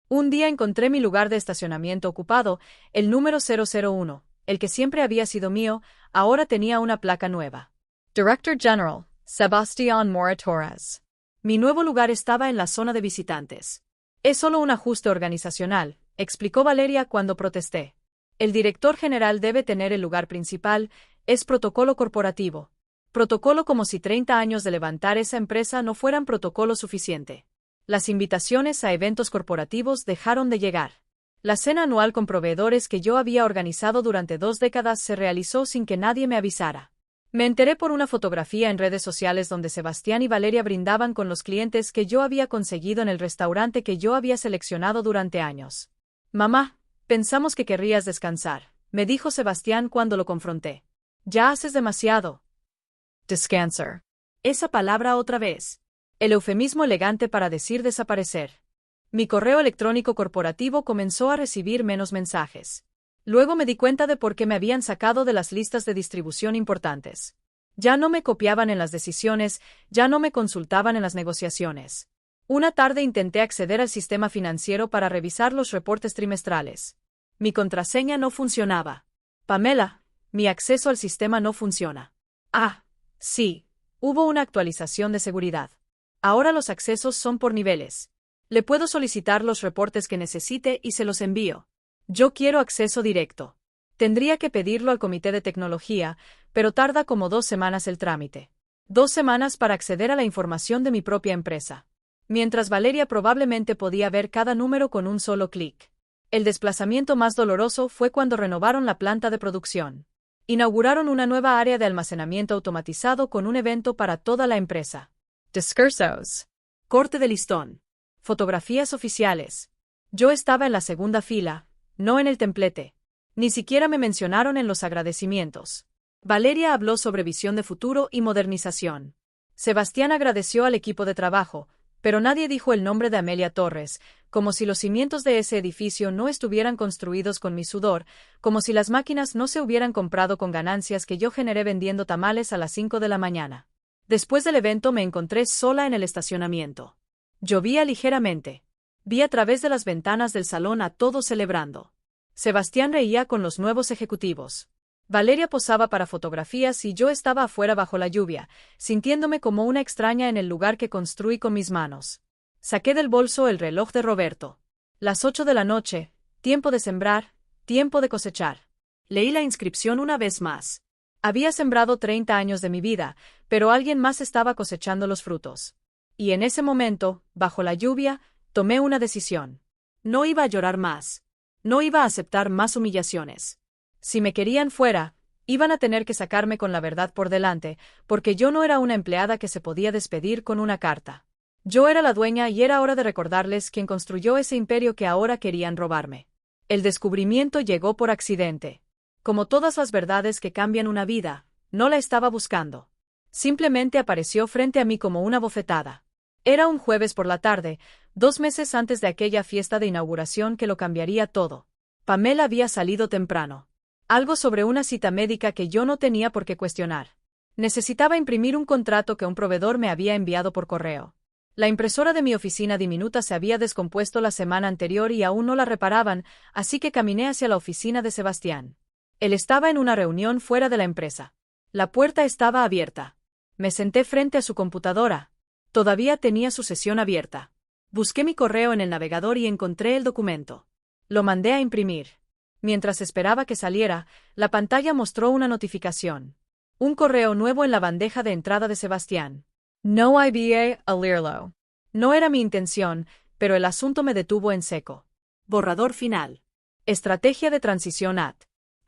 Un día encontré mi lugar de estacionamiento ocupado, el número 001, el que siempre había sido mío, ahora tenía una placa nueva. Director General, Sebastián Mora Torres. Mi nuevo lugar estaba en la zona de visitantes. Es solo un ajuste organizacional, explicó Valeria cuando protesté. El director general debe tener el lugar principal, es protocolo corporativo. Protocolo como si 30 años de levantar esa empresa no fueran protocolo suficiente. Las invitaciones a eventos corporativos dejaron de llegar. La cena anual con proveedores que yo había organizado durante 2 décadas se realizó sin que nadie me avisara. Me enteré por una fotografía en redes sociales donde Sebastián y Valeria brindaban con los clientes que yo había conseguido en el restaurante que yo había seleccionado durante años. Mamá, pensamos que querrías descansar, me dijo Sebastián cuando lo confronté. Ya haces demasiado. Descansar. Esa palabra otra vez. El eufemismo elegante para decir desaparecer. Mi correo electrónico corporativo comenzó a recibir menos mensajes. Luego me di cuenta de por qué me habían sacado de las listas de distribución importantes. Ya no me copiaban en las decisiones, ya no me consultaban en las negociaciones. Una tarde intenté acceder al sistema financiero para revisar los reportes trimestrales. Mi contraseña no funcionaba. Pamela, mi acceso al sistema no funciona. Ah, sí, hubo una actualización de seguridad. Ahora los accesos son por niveles. Le puedo solicitar los reportes que necesite y se los envío. Yo quiero acceso directo. Tendría que pedirlo al comité de tecnología, pero tarda como 2 semanas el trámite. 2 semanas para acceder a la información de mi propia empresa. Mientras Valeria probablemente podía ver cada número con un solo clic. El desplazamiento más doloroso fue cuando renovaron la planta de producción. Inauguraron una nueva área de almacenamiento automatizado con un evento para toda la empresa. Discursos. Corte de listón. Fotografías oficiales. Yo estaba en la segunda fila, no en el templete. Ni siquiera me mencionaron en los agradecimientos. Valeria habló sobre visión de futuro y modernización. Sebastián agradeció al equipo de trabajo, pero nadie dijo el nombre de Amelia Torres, como si los cimientos de ese edificio no estuvieran construidos con mi sudor, como si las máquinas no se hubieran comprado con ganancias que yo generé vendiendo tamales a las 5 de la mañana. Después del evento me encontré sola en el estacionamiento. Llovía ligeramente. Vi a través de las ventanas del salón a todos celebrando. Sebastián reía con los nuevos ejecutivos. Valeria posaba para fotografías y yo estaba afuera bajo la lluvia, sintiéndome como una extraña en el lugar que construí con mis manos. Saqué del bolso el reloj de Roberto. Las 8 de la noche, tiempo de sembrar, tiempo de cosechar. Leí la inscripción una vez más. Había sembrado 30 años de mi vida, pero alguien más estaba cosechando los frutos. Y en ese momento, bajo la lluvia, tomé una decisión. No iba a llorar más. No iba a aceptar más humillaciones. Si me querían fuera, iban a tener que sacarme con la verdad por delante, porque yo no era una empleada que se podía despedir con una carta. Yo era la dueña y era hora de recordarles quién construyó ese imperio que ahora querían robarme. El descubrimiento llegó por accidente. Como todas las verdades que cambian una vida, no la estaba buscando. Simplemente apareció frente a mí como una bofetada. Era un jueves por la tarde, 2 meses antes de aquella fiesta de inauguración que lo cambiaría todo. Pamela había salido temprano. Algo sobre una cita médica que yo no tenía por qué cuestionar. Necesitaba imprimir un contrato que un proveedor me había enviado por correo. La impresora de mi oficina diminuta se había descompuesto la semana anterior y aún no la reparaban, así que caminé hacia la oficina de Sebastián. Él estaba en una reunión fuera de la empresa. La puerta estaba abierta. Me senté frente a su computadora. Todavía tenía su sesión abierta. Busqué mi correo en el navegador y encontré el documento. Lo mandé a imprimir. Mientras esperaba que saliera, la pantalla mostró una notificación. Un correo nuevo en la bandeja de entrada de Sebastián. No iba a leerlo. No era mi intención, pero el asunto me detuvo en seco. Borrador final. Estrategia de transición @.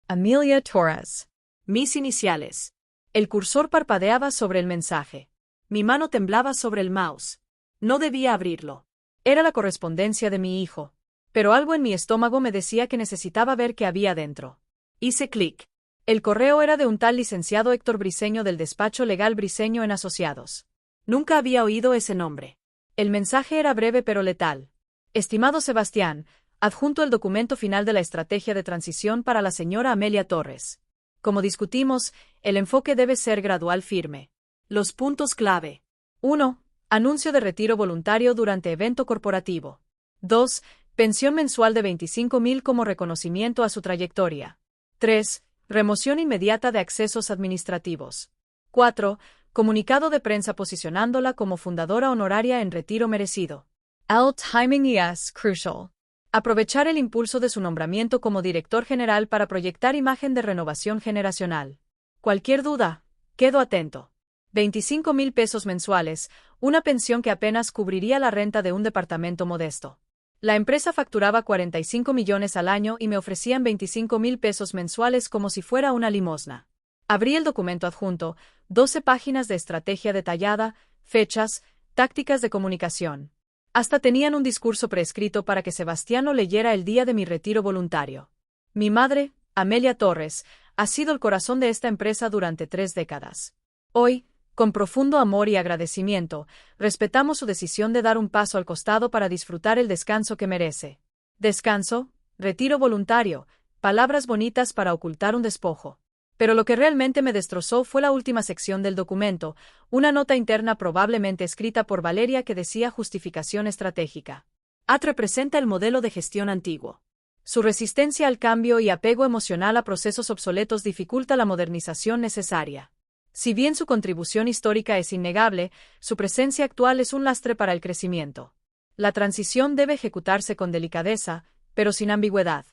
Amelia Torres. Mis iniciales. El cursor parpadeaba sobre el mensaje. Mi mano temblaba sobre el mouse. No debía abrirlo. Era la correspondencia de mi hijo. Pero algo en mi estómago me decía que necesitaba ver qué había dentro. Hice clic. El correo era de un tal licenciado Héctor Briceño del despacho legal Briceño en Asociados. Nunca había oído ese nombre. El mensaje era breve pero letal. Estimado Sebastián, adjunto el documento final de la estrategia de transición para la señora Amelia Torres. Como discutimos, el enfoque debe ser gradual firme. Los puntos clave. 1. Anuncio de retiro voluntario durante evento corporativo. 2. Pensión mensual de 25.000 como reconocimiento a su trayectoria. 3. Remoción inmediata de accesos administrativos. 4. Comunicado de prensa posicionándola como fundadora honoraria en retiro merecido. El timing is crucial. Aprovechar el impulso de su nombramiento como director general para proyectar imagen de renovación generacional. Cualquier duda, quedo atento. 25.000 pesos mensuales, una pensión que apenas cubriría la renta de un departamento modesto. La empresa facturaba 45 millones al año y me ofrecían 25.000 pesos mensuales como si fuera una limosna. Abrí el documento adjunto, 12 páginas de estrategia detallada, fechas, tácticas de comunicación. Hasta tenían un discurso preescrito para que Sebastián lo leyera el día de mi retiro voluntario. Mi madre, Amelia Torres, ha sido el corazón de esta empresa durante 3 décadas. Hoy, con profundo amor y agradecimiento, respetamos su decisión de dar un paso al costado para disfrutar el descanso que merece. Descanso, retiro voluntario, palabras bonitas para ocultar un despojo. Pero lo que realmente me destrozó fue la última sección del documento, una nota interna probablemente escrita por Valeria que decía justificación estratégica. AT representa el modelo de gestión antiguo. Su resistencia al cambio y apego emocional a procesos obsoletos dificulta la modernización necesaria. Si bien su contribución histórica es innegable, su presencia actual es un lastre para el crecimiento. La transición debe ejecutarse con delicadeza, pero sin ambigüedad.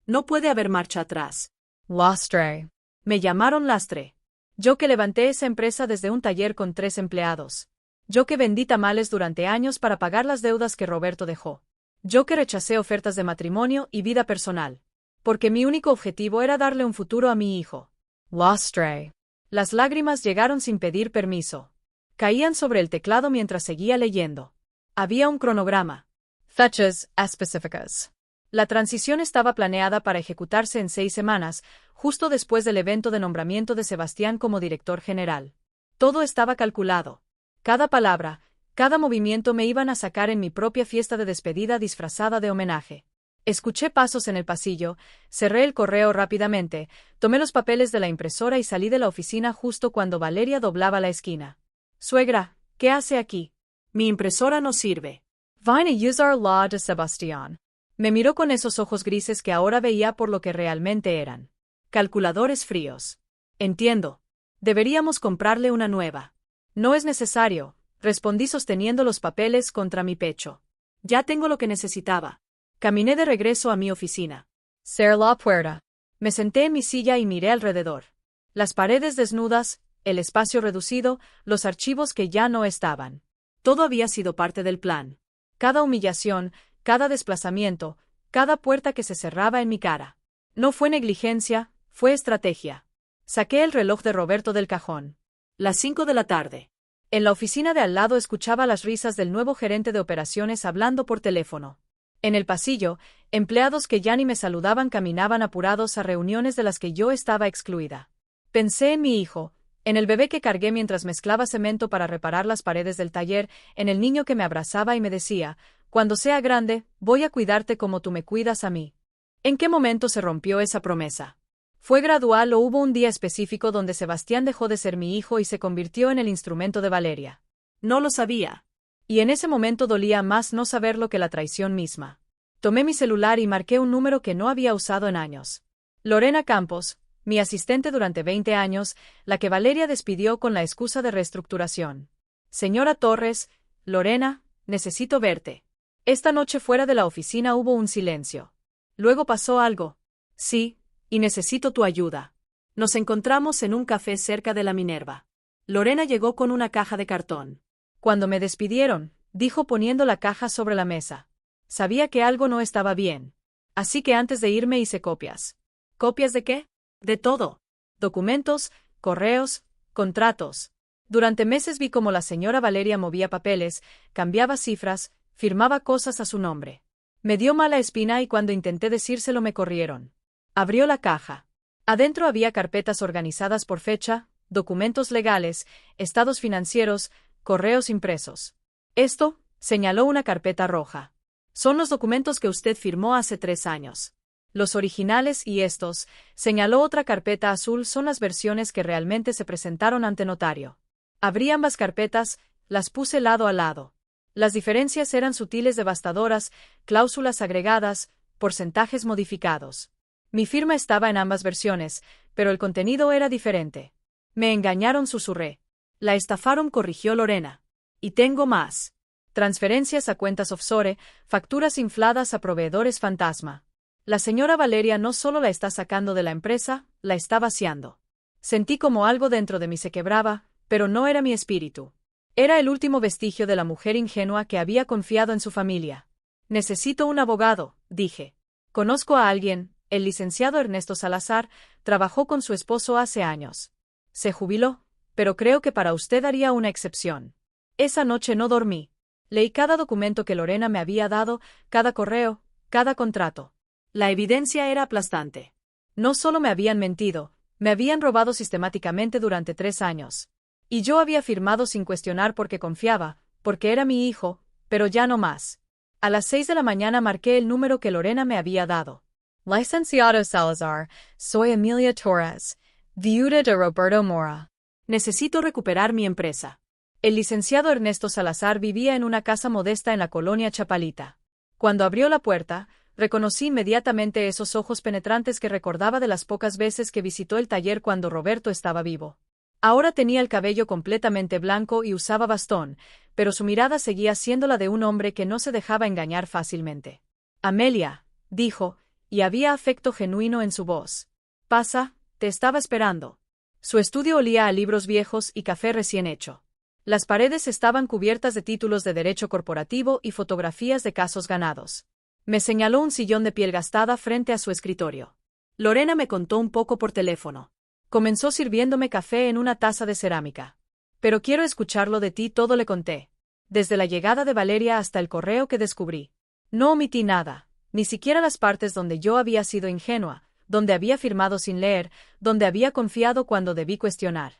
No puede haber marcha atrás. Lastre. Me llamaron lastre. Yo que levanté esa empresa desde un taller con 3 empleados. Yo que vendí tamales durante años para pagar las deudas que Roberto dejó. Yo que rechacé ofertas de matrimonio y vida personal. Porque mi único objetivo era darle un futuro a mi hijo. Lastre. Las lágrimas llegaron sin pedir permiso. Caían sobre el teclado mientras seguía leyendo. Había un cronograma. Fechas específicas. La transición estaba planeada para ejecutarse en 6 semanas, justo después del evento de nombramiento de Sebastián como director general. Todo estaba calculado. Cada palabra, cada movimiento me iban a sacar en mi propia fiesta de despedida disfrazada de homenaje. Escuché pasos en el pasillo, cerré el correo rápidamente, tomé los papeles de la impresora y salí de la oficina justo cuando Valeria doblaba la esquina. Suegra, ¿qué hace aquí? Mi impresora no sirve. Vine a usar la de Sebastián. Me miró con esos ojos grises que ahora veía por lo que realmente eran. Calculadores fríos. Entiendo. Deberíamos comprarle una nueva. No es necesario, respondí sosteniendo los papeles contra mi pecho. Ya tengo lo que necesitaba. Caminé de regreso a mi oficina. Cerré la puerta. Me senté en mi silla y miré alrededor. Las paredes desnudas, el espacio reducido, los archivos que ya no estaban. Todo había sido parte del plan. Cada humillación, cada desplazamiento, cada puerta que se cerraba en mi cara. No fue negligencia, fue estrategia. Saqué el reloj de Roberto del cajón. Las 5 de la tarde. En la oficina de al lado escuchaba las risas del nuevo gerente de operaciones hablando por teléfono. En el pasillo, empleados que ya ni me saludaban caminaban apurados a reuniones de las que yo estaba excluida. Pensé en mi hijo, en el bebé que cargué mientras mezclaba cemento para reparar las paredes del taller, en el niño que me abrazaba y me decía, cuando sea grande, voy a cuidarte como tú me cuidas a mí. ¿En qué momento se rompió esa promesa? ¿Fue gradual o hubo un día específico donde Sebastián dejó de ser mi hijo y se convirtió en el instrumento de Valeria? No lo sabía. Y en ese momento dolía más no saberlo que la traición misma. Tomé mi celular y marqué un número que no había usado en años. Lorena Campos, mi asistente durante 20 años, la que Valeria despidió con la excusa de reestructuración. Señora Torres, Lorena, necesito verte. Esta noche fuera de la oficina hubo un silencio. Luego pasó algo. Sí, y necesito tu ayuda. Nos encontramos en un café cerca de la Minerva. Lorena llegó con una caja de cartón. Cuando me despidieron, dijo poniendo la caja sobre la mesa. Sabía que algo no estaba bien. Así que antes de irme hice copias. ¿Copias de qué? De todo. Documentos, correos, contratos. Durante meses vi cómo la señora Valeria movía papeles, cambiaba cifras, firmaba cosas a su nombre. Me dio mala espina y cuando intenté decírselo me corrieron. Abrió la caja. Adentro había carpetas organizadas por fecha, documentos legales, estados financieros, correos impresos. Esto, señaló una carpeta roja. Son los documentos que usted firmó hace 3 años. Los originales y estos, señaló otra carpeta azul, son las versiones que realmente se presentaron ante notario. Abrí ambas carpetas, las puse lado a lado. Las diferencias eran sutiles, devastadoras, cláusulas agregadas, porcentajes modificados. Mi firma estaba en ambas versiones, pero el contenido era diferente. Me engañaron, susurré. La estafaron, corrigió Lorena. Y tengo más. Transferencias a cuentas offshore, facturas infladas a proveedores fantasma. La señora Valeria no solo la está sacando de la empresa, la está vaciando. Sentí como algo dentro de mí se quebraba, pero no era mi espíritu. Era el último vestigio de la mujer ingenua que había confiado en su familia. Necesito un abogado, dije. Conozco a alguien, el licenciado Ernesto Salazar, trabajó con su esposo hace años. Se jubiló, pero creo que para usted haría una excepción. Esa noche no dormí. Leí cada documento que Lorena me había dado, cada correo, cada contrato. La evidencia era aplastante. No solo me habían mentido, me habían robado sistemáticamente durante 3 años. Y yo había firmado sin cuestionar porque confiaba, porque era mi hijo, pero ya no más. A las 6 de la mañana marqué el número que Lorena me había dado. Licenciado Salazar, soy Emilia Torres. Viuda de Roberto Mora. Necesito recuperar mi empresa. El licenciado Ernesto Salazar vivía en una casa modesta en la colonia Chapalita. Cuando abrió la puerta, reconocí inmediatamente esos ojos penetrantes que recordaba de las pocas veces que visitó el taller cuando Roberto estaba vivo. Ahora tenía el cabello completamente blanco y usaba bastón, pero su mirada seguía siendo la de un hombre que no se dejaba engañar fácilmente. Amelia, dijo, y había afecto genuino en su voz. Pasa, te estaba esperando. Su estudio olía a libros viejos y café recién hecho. Las paredes estaban cubiertas de títulos de derecho corporativo y fotografías de casos ganados. Me señaló un sillón de piel gastada frente a su escritorio. Lorena me contó un poco por teléfono. Comenzó sirviéndome café en una taza de cerámica. Pero quiero escucharlo de ti, todo le conté. Desde la llegada de Valeria hasta el correo que descubrí. No omití nada, ni siquiera las partes donde yo había sido ingenua, donde había firmado sin leer, donde había confiado cuando debí cuestionar.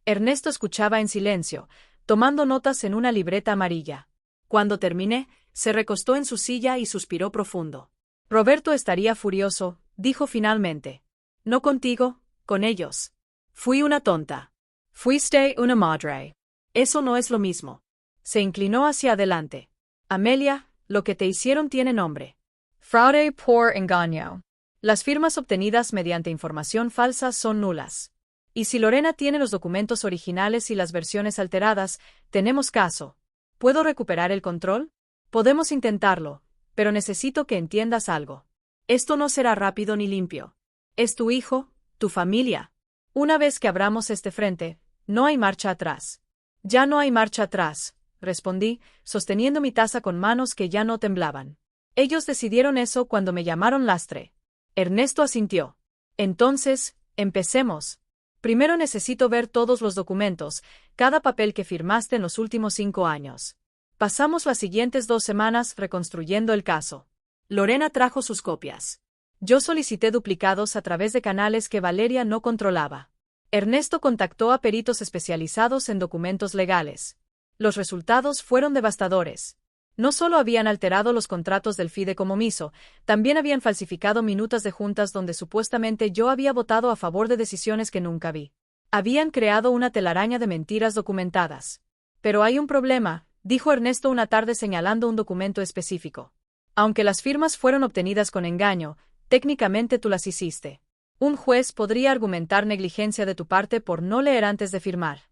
Ernesto escuchaba en silencio, tomando notas en una libreta amarilla. Cuando terminé, se recostó en su silla y suspiró profundo. Roberto estaría furioso, dijo finalmente. No contigo, con ellos. Fui una tonta. Fuiste una madre. Eso no es lo mismo. Se inclinó hacia adelante. Amelia, lo que te hicieron tiene nombre. Fraude por engaño. Las firmas obtenidas mediante información falsa son nulas. Y si Lorena tiene los documentos originales y las versiones alteradas, tenemos caso. ¿Puedo recuperar el control? Podemos intentarlo, pero necesito que entiendas algo. Esto no será rápido ni limpio. Es tu hijo, tu familia. Una vez que abramos este frente, no hay marcha atrás. Ya no hay marcha atrás, respondí, sosteniendo mi taza con manos que ya no temblaban. Ellos decidieron eso cuando me llamaron lastre. Ernesto asintió. Entonces, empecemos. Primero necesito ver todos los documentos, cada papel que firmaste en los últimos 5 años. Pasamos las siguientes 2 semanas reconstruyendo el caso. Lorena trajo sus copias. Yo solicité duplicados a través de canales que Valeria no controlaba. Ernesto contactó a peritos especializados en documentos legales. Los resultados fueron devastadores. No solo habían alterado los contratos del fideicomiso, también habían falsificado minutas de juntas donde supuestamente yo había votado a favor de decisiones que nunca vi. Habían creado una telaraña de mentiras documentadas. Pero hay un problema, dijo Ernesto una tarde señalando un documento específico. Aunque las firmas fueron obtenidas con engaño, técnicamente tú las hiciste. Un juez podría argumentar negligencia de tu parte por no leer antes de firmar.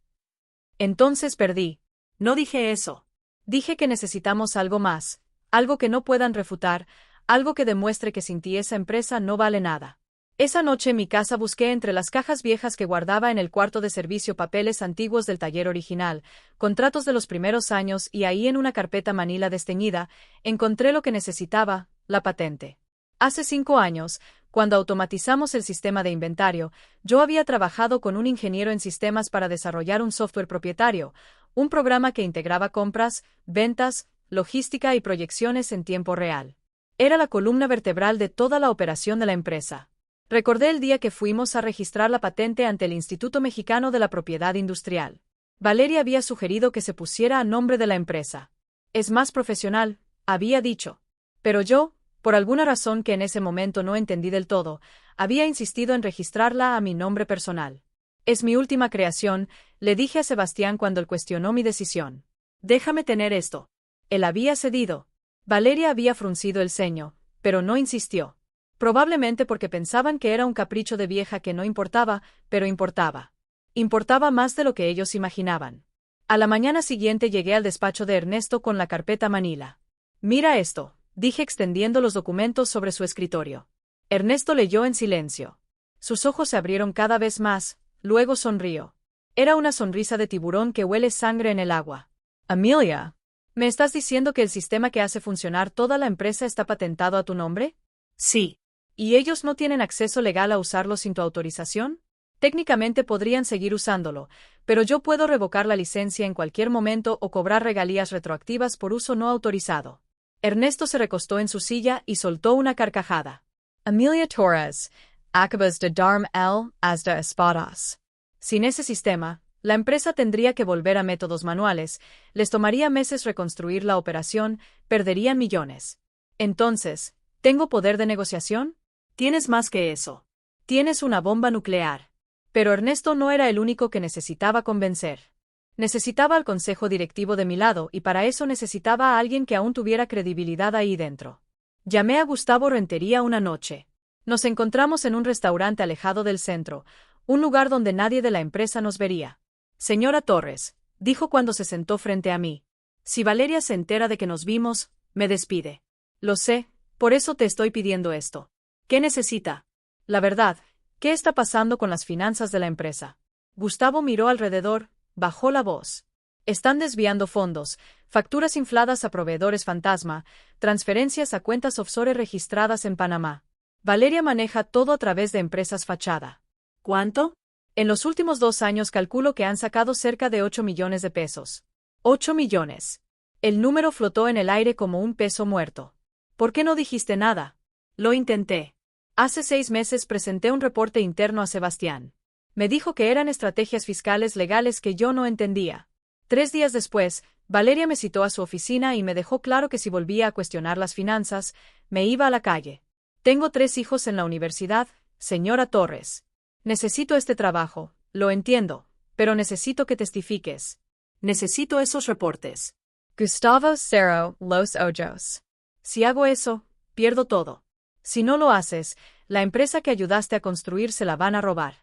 Entonces perdí. No dije eso. Dije que necesitamos algo más, algo que no puedan refutar, algo que demuestre que sin ti esa empresa no vale nada. Esa noche en mi casa busqué entre las cajas viejas que guardaba en el cuarto de servicio papeles antiguos del taller original, contratos de los primeros años y ahí en una carpeta manila desteñida, encontré lo que necesitaba, la patente. Hace 5 años, cuando automatizamos el sistema de inventario, yo había trabajado con un ingeniero en sistemas para desarrollar un software propietario, un programa que integraba compras, ventas, logística y proyecciones en tiempo real. Era la columna vertebral de toda la operación de la empresa. Recordé el día que fuimos a registrar la patente ante el Instituto Mexicano de la Propiedad Industrial. Valeria había sugerido que se pusiera a nombre de la empresa. Es más profesional, había dicho. Pero yo, por alguna razón que en ese momento no entendí del todo, había insistido en registrarla a mi nombre personal. Es mi última creación, le dije a Sebastián cuando él cuestionó mi decisión. Déjame tener esto. Él había cedido. Valeria había fruncido el ceño, pero no insistió. Probablemente porque pensaban que era un capricho de vieja que no importaba, pero importaba. Importaba más de lo que ellos imaginaban. A la mañana siguiente llegué al despacho de Ernesto con la carpeta manila. Mira esto, dije extendiendo los documentos sobre su escritorio. Ernesto leyó en silencio. Sus ojos se abrieron cada vez más, luego sonrió. Era una sonrisa de tiburón que huele sangre en el agua. Amelia, ¿me estás diciendo que el sistema que hace funcionar toda la empresa está patentado a tu nombre? Sí. ¿Y ellos no tienen acceso legal a usarlo sin tu autorización? Técnicamente podrían seguir usándolo, pero yo puedo revocar la licencia en cualquier momento o cobrar regalías retroactivas por uso no autorizado. Ernesto se recostó en su silla y soltó una carcajada. Amelia Torres, acabas de darme el as de espadas. Sin ese sistema, la empresa tendría que volver a métodos manuales, les tomaría meses reconstruir la operación, perderían millones. Entonces, ¿tengo poder de negociación? Tienes más que eso. Tienes una bomba nuclear. Pero Ernesto no era el único que necesitaba convencer. Necesitaba al consejo directivo de mi lado y para eso necesitaba a alguien que aún tuviera credibilidad ahí dentro. Llamé a Gustavo Rentería una noche. Nos encontramos en un restaurante alejado del centro, un lugar donde nadie de la empresa nos vería. Señora Torres, dijo cuando se sentó frente a mí. Si Valeria se entera de que nos vimos, me despide. Lo sé, por eso te estoy pidiendo esto. ¿Qué necesita? La verdad, ¿qué está pasando con las finanzas de la empresa? Gustavo miró alrededor, bajó la voz. Están desviando fondos, facturas infladas a proveedores fantasma, transferencias a cuentas offshore registradas en Panamá. Valeria maneja todo a través de empresas fachada. ¿Cuánto? En los últimos 2 años calculo que han sacado cerca de 8 millones de pesos. 8 millones. El número flotó en el aire como un peso muerto. ¿Por qué no dijiste nada? Lo intenté. Hace 6 meses presenté un reporte interno a Sebastián. Me dijo que eran estrategias fiscales legales que yo no entendía. 3 días después, Valeria me citó a su oficina y me dejó claro que si volvía a cuestionar las finanzas, me iba a la calle. Tengo 3 hijos en la universidad, señora Torres. Necesito este trabajo, lo entiendo, pero necesito que testifiques. Necesito esos reportes. Gustavo Cerro Los Ojos. Si hago eso, pierdo todo. Si no lo haces, la empresa que ayudaste a construir se la van a robar.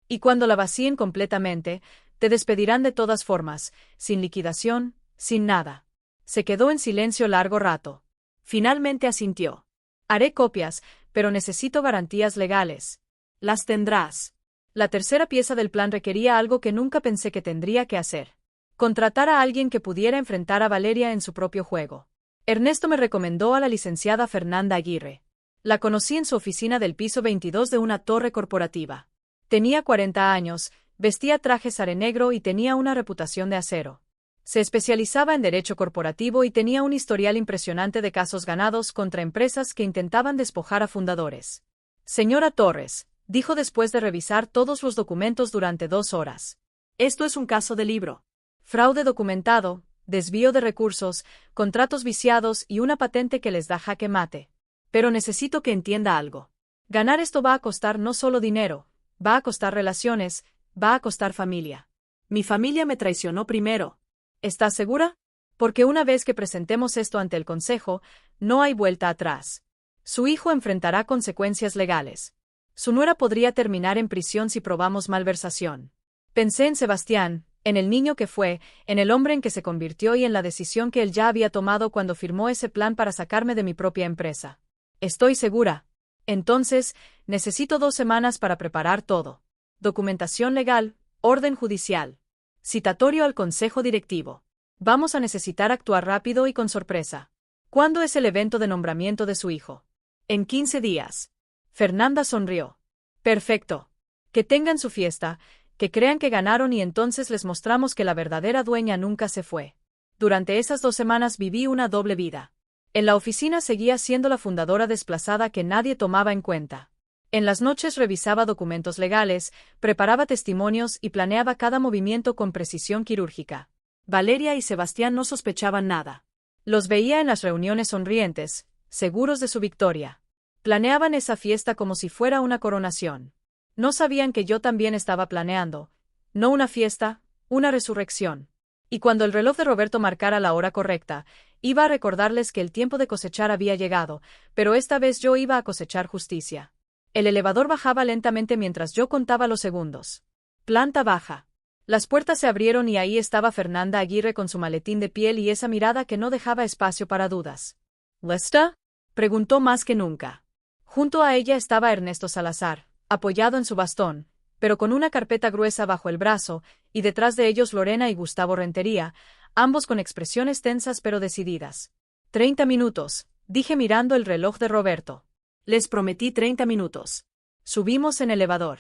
Y cuando la vacíen completamente, te despedirán de todas formas, sin liquidación, sin nada. Se quedó en silencio largo rato. Finalmente asintió. Haré copias, pero necesito garantías legales. Las tendrás. La tercera pieza del plan requería algo que nunca pensé que tendría que hacer. Contratar a alguien que pudiera enfrentar a Valeria en su propio juego. Ernesto me recomendó a la licenciada Fernanda Aguirre. La conocí en su oficina del piso 22 de una torre corporativa. Tenía 40 años, vestía trajes arenegro y tenía una reputación de acero. Se especializaba en derecho corporativo y tenía un historial impresionante de casos ganados contra empresas que intentaban despojar a fundadores. Señora Torres, dijo después de revisar todos los documentos durante 2 horas. Esto es un caso de libro. Fraude documentado, desvío de recursos, contratos viciados y una patente que les da jaque mate. Pero necesito que entienda algo. Ganar esto va a costar no solo dinero, va a costar relaciones, va a costar familia. Mi familia me traicionó primero. ¿Estás segura? Porque una vez que presentemos esto ante el Consejo, no hay vuelta atrás. Su hijo enfrentará consecuencias legales. Su nuera podría terminar en prisión si probamos malversación. Pensé en Sebastián, en el niño que fue, en el hombre en que se convirtió y en la decisión que él ya había tomado cuando firmó ese plan para sacarme de mi propia empresa. Estoy segura. Entonces, necesito 2 semanas para preparar todo. Documentación legal, orden judicial. Citatorio al Consejo Directivo. Vamos a necesitar actuar rápido y con sorpresa. ¿Cuándo es el evento de nombramiento de su hijo? En 15 días. Fernanda sonrió. Perfecto. Que tengan su fiesta, que crean que ganaron y entonces les mostramos que la verdadera dueña nunca se fue. Durante esas 2 semanas viví una doble vida. En la oficina seguía siendo la fundadora desplazada que nadie tomaba en cuenta. En las noches revisaba documentos legales, preparaba testimonios y planeaba cada movimiento con precisión quirúrgica. Valeria y Sebastián no sospechaban nada. Los veía en las reuniones sonrientes, seguros de su victoria. Planeaban esa fiesta como si fuera una coronación. No sabían que yo también estaba planeando, no una fiesta, una resurrección. Y cuando el reloj de Roberto marcara la hora correcta, iba a recordarles que el tiempo de cosechar había llegado, pero esta vez yo iba a cosechar justicia. El elevador bajaba lentamente mientras yo contaba los segundos. Planta baja. Las puertas se abrieron y ahí estaba Fernanda Aguirre con su maletín de piel y esa mirada que no dejaba espacio para dudas. ¿Lista? Preguntó más que nunca. Junto a ella estaba Ernesto Salazar, apoyado en su bastón, pero con una carpeta gruesa bajo el brazo, y detrás de ellos Lorena y Gustavo Rentería, ambos con expresiones tensas pero decididas. 30 minutos, dije mirando el reloj de Roberto. Les prometí 30 minutos. Subimos en elevador.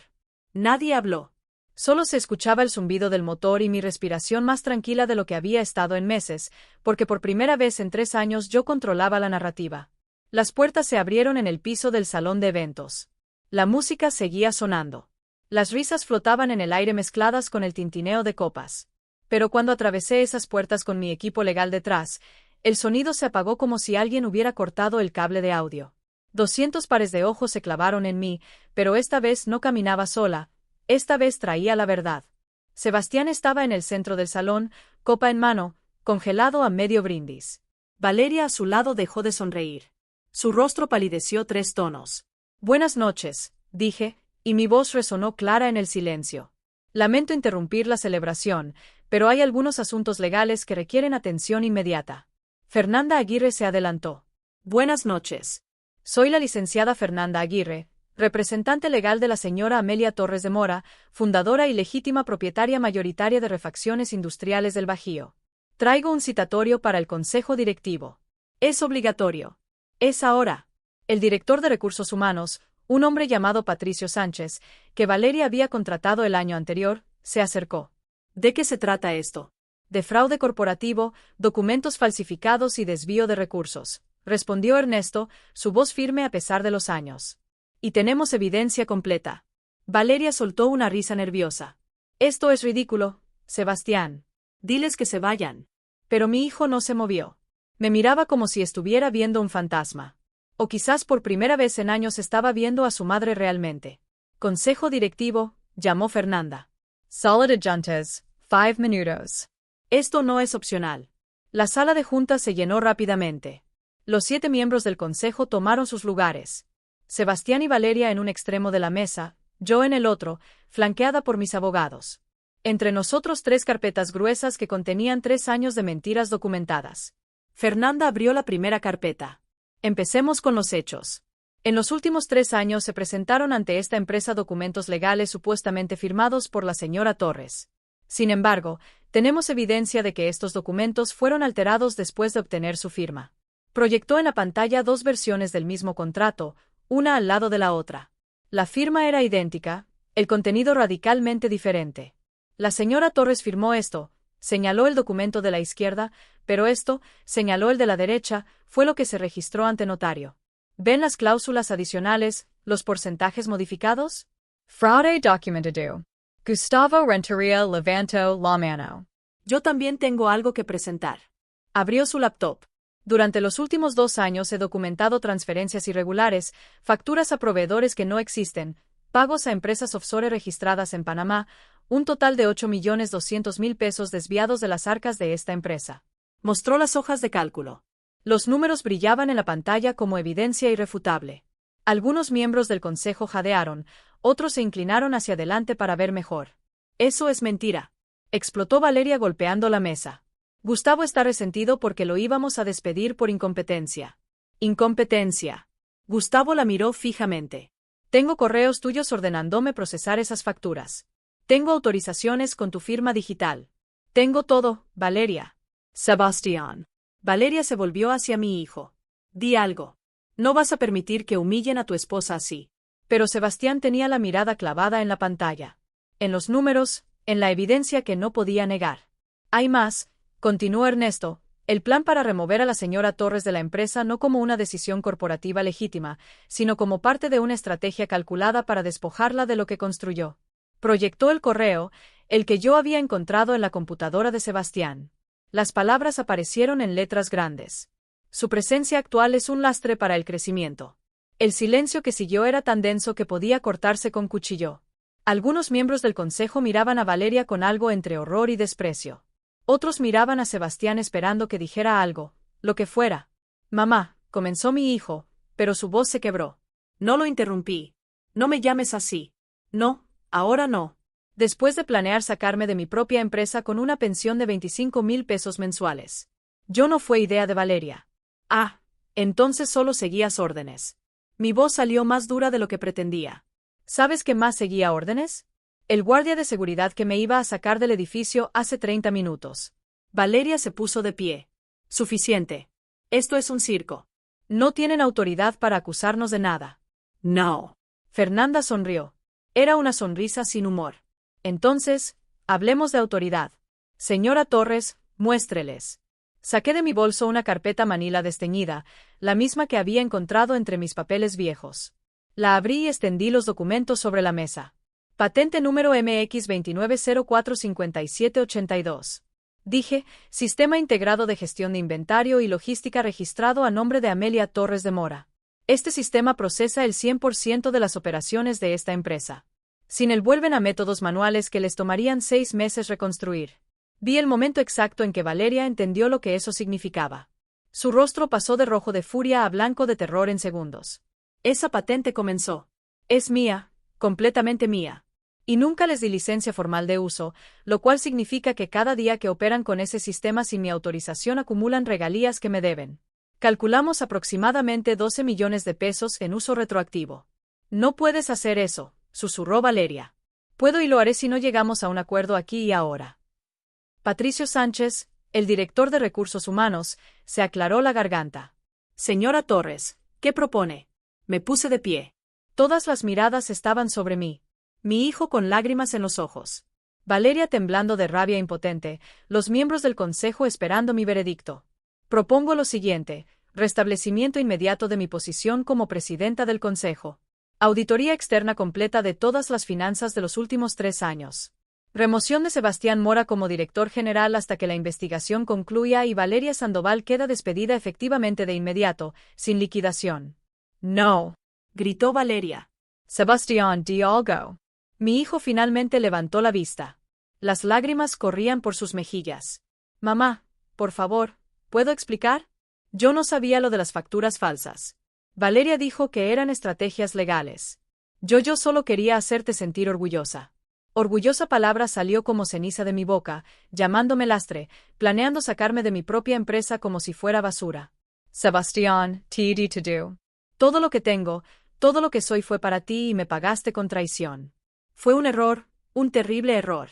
Nadie habló. Solo se escuchaba el zumbido del motor y mi respiración más tranquila de lo que había estado en meses, porque por primera vez en 3 años yo controlaba la narrativa. Las puertas se abrieron en el piso del salón de eventos. La música seguía sonando. Las risas flotaban en el aire mezcladas con el tintineo de copas. Pero cuando atravesé esas puertas con mi equipo legal detrás, el sonido se apagó como si alguien hubiera cortado el cable de audio. 200 pares de ojos se clavaron en mí, pero esta vez no caminaba sola, Esta vez traía la verdad. Sebastián estaba en el centro del salón, copa en mano, congelado a medio brindis. Valeria a su lado dejó de sonreír. Su rostro palideció 3 tonos. Buenas noches, dije, y mi voz resonó clara en el silencio. Lamento interrumpir la celebración, pero hay algunos asuntos legales que requieren atención inmediata. Fernanda Aguirre se adelantó. Buenas noches. Soy la licenciada Fernanda Aguirre, representante legal de la señora Amelia Torres de Mora, fundadora y legítima propietaria mayoritaria de Refacciones Industriales del Bajío. Traigo un citatorio para el Consejo Directivo. Es obligatorio. Es ahora. El director de Recursos Humanos, un hombre llamado Patricio Sánchez, que Valeria había contratado el año anterior, se acercó. ¿De qué se trata esto? De fraude corporativo, documentos falsificados y desvío de recursos, respondió Ernesto, su voz firme a pesar de los años. Y tenemos evidencia completa. Valeria soltó una risa nerviosa. Esto es ridículo, Sebastián. Diles que se vayan. Pero mi hijo no se movió. Me miraba como si estuviera viendo un fantasma. O quizás por primera vez en años estaba viendo a su madre realmente. Consejo directivo, llamó Fernanda. Sala de juntas, 5 minutos. Esto no es opcional. La sala de juntas se llenó rápidamente. Los 7 miembros del consejo tomaron sus lugares. Sebastián y Valeria en un extremo de la mesa, yo en el otro, flanqueada por mis abogados. Entre nosotros 3 carpetas gruesas que contenían 3 años de mentiras documentadas. Fernanda abrió la primera carpeta. Empecemos con los hechos. En los últimos 3 años se presentaron ante esta empresa documentos legales supuestamente firmados por la señora Torres. Sin embargo, tenemos evidencia de que estos documentos fueron alterados después de obtener su firma. Proyectó en la pantalla 2 versiones del mismo contrato, una al lado de la otra. La firma era idéntica, el contenido radicalmente diferente. La señora Torres firmó esto, señaló el documento de la izquierda, pero esto, señaló el de la derecha, fue lo que se registró ante notario. ¿Ven las cláusulas adicionales, los porcentajes modificados? Fraude documentado. Gustavo Rentería levantó la mano. Yo también tengo algo que presentar. Abrió su laptop. Durante los últimos 2 años he documentado transferencias irregulares, facturas a proveedores que no existen, pagos a empresas offshore registradas en Panamá, un total de 8.200.000 pesos desviados de las arcas de esta empresa. Mostró las hojas de cálculo. Los números brillaban en la pantalla como evidencia irrefutable. Algunos miembros del consejo jadearon, otros se inclinaron hacia adelante para ver mejor. Eso es mentira. Explotó Valeria golpeando la mesa. Gustavo está resentido porque lo íbamos a despedir por incompetencia. Incompetencia. Gustavo la miró fijamente. Tengo correos tuyos ordenándome procesar esas facturas. Tengo autorizaciones con tu firma digital. Tengo todo, Valeria. Sebastián. Valeria se volvió hacia mi hijo. Di algo. No vas a permitir que humillen a tu esposa así. Pero Sebastián tenía la mirada clavada en la pantalla. En los números, en la evidencia que no podía negar. Hay más, continuó Ernesto, el plan para remover a la señora Torres de la empresa no como una decisión corporativa legítima, sino como parte de una estrategia calculada para despojarla de lo que construyó. Proyectó el correo, el que yo había encontrado en la computadora de Sebastián. Las palabras aparecieron en letras grandes. Su presencia actual es un lastre para el crecimiento. El silencio que siguió era tan denso que podía cortarse con cuchillo. Algunos miembros del consejo miraban a Valeria con algo entre horror y desprecio. Otros miraban a Sebastián esperando que dijera algo, lo que fuera. Mamá, comenzó mi hijo, pero su voz se quebró. No lo interrumpí. No me llames así. No, ahora no. Después de planear sacarme de mi propia empresa con una pensión de 25.000 pesos mensuales. Yo no fue idea de Valeria. Ah, entonces solo seguías órdenes. Mi voz salió más dura de lo que pretendía. ¿Sabes qué más seguía órdenes? El guardia de seguridad que me iba a sacar del edificio hace 30 minutos. Valeria se puso de pie. Suficiente. Esto es un circo. No tienen autoridad para acusarnos de nada. No. Fernanda sonrió. Era una sonrisa sin humor. Entonces, hablemos de autoridad. Señora Torres, muéstreles. Saqué de mi bolso una carpeta manila desteñida, la misma que había encontrado entre mis papeles viejos. La abrí y extendí los documentos sobre la mesa. Patente número MX 29045782. Dije, Sistema Integrado de Gestión de Inventario y Logística registrado a nombre de Amelia Torres de Mora. Este sistema procesa el 100% de las operaciones de esta empresa. Sin él vuelven a métodos manuales que les tomarían 6 meses reconstruir. Vi el momento exacto en que Valeria entendió lo que eso significaba. Su rostro pasó de rojo de furia a blanco de terror en segundos. Esa patente comenzó. Es mía, completamente mía. Y nunca les di licencia formal de uso, lo cual significa que cada día que operan con ese sistema sin mi autorización acumulan regalías que me deben. Calculamos aproximadamente 12 millones de pesos en uso retroactivo. No puedes hacer eso, susurró Valeria. Puedo y lo haré si no llegamos a un acuerdo aquí y ahora. Patricio Sánchez, el director de Recursos Humanos, se aclaró la garganta. Señora Torres, ¿qué propone? Me puse de pie. Todas las miradas estaban sobre mí. Mi hijo con lágrimas en los ojos. Valeria temblando de rabia impotente, los miembros del consejo esperando mi veredicto. Propongo lo siguiente: restablecimiento inmediato de mi posición como presidenta del consejo. Auditoría externa completa de todas las finanzas de los últimos 3 años. Remoción de Sebastián Mora como director general hasta que la investigación concluya y Valeria Sandoval queda despedida efectivamente de inmediato, sin liquidación. No, gritó Valeria. Sebastián, di algo. Mi hijo finalmente levantó la vista. Las lágrimas corrían por sus mejillas. Mamá, por favor, ¿puedo explicar? Yo no sabía lo de las facturas falsas. Valeria dijo que eran estrategias legales. Yo solo quería hacerte sentir orgullosa. Orgullosa palabra salió como ceniza de mi boca, llamándome lastre, planeando sacarme de mi propia empresa como si fuera basura. Sebastián, TD. Todo lo que tengo, todo lo que soy fue para ti y me pagaste con traición. Fue un error, un terrible error.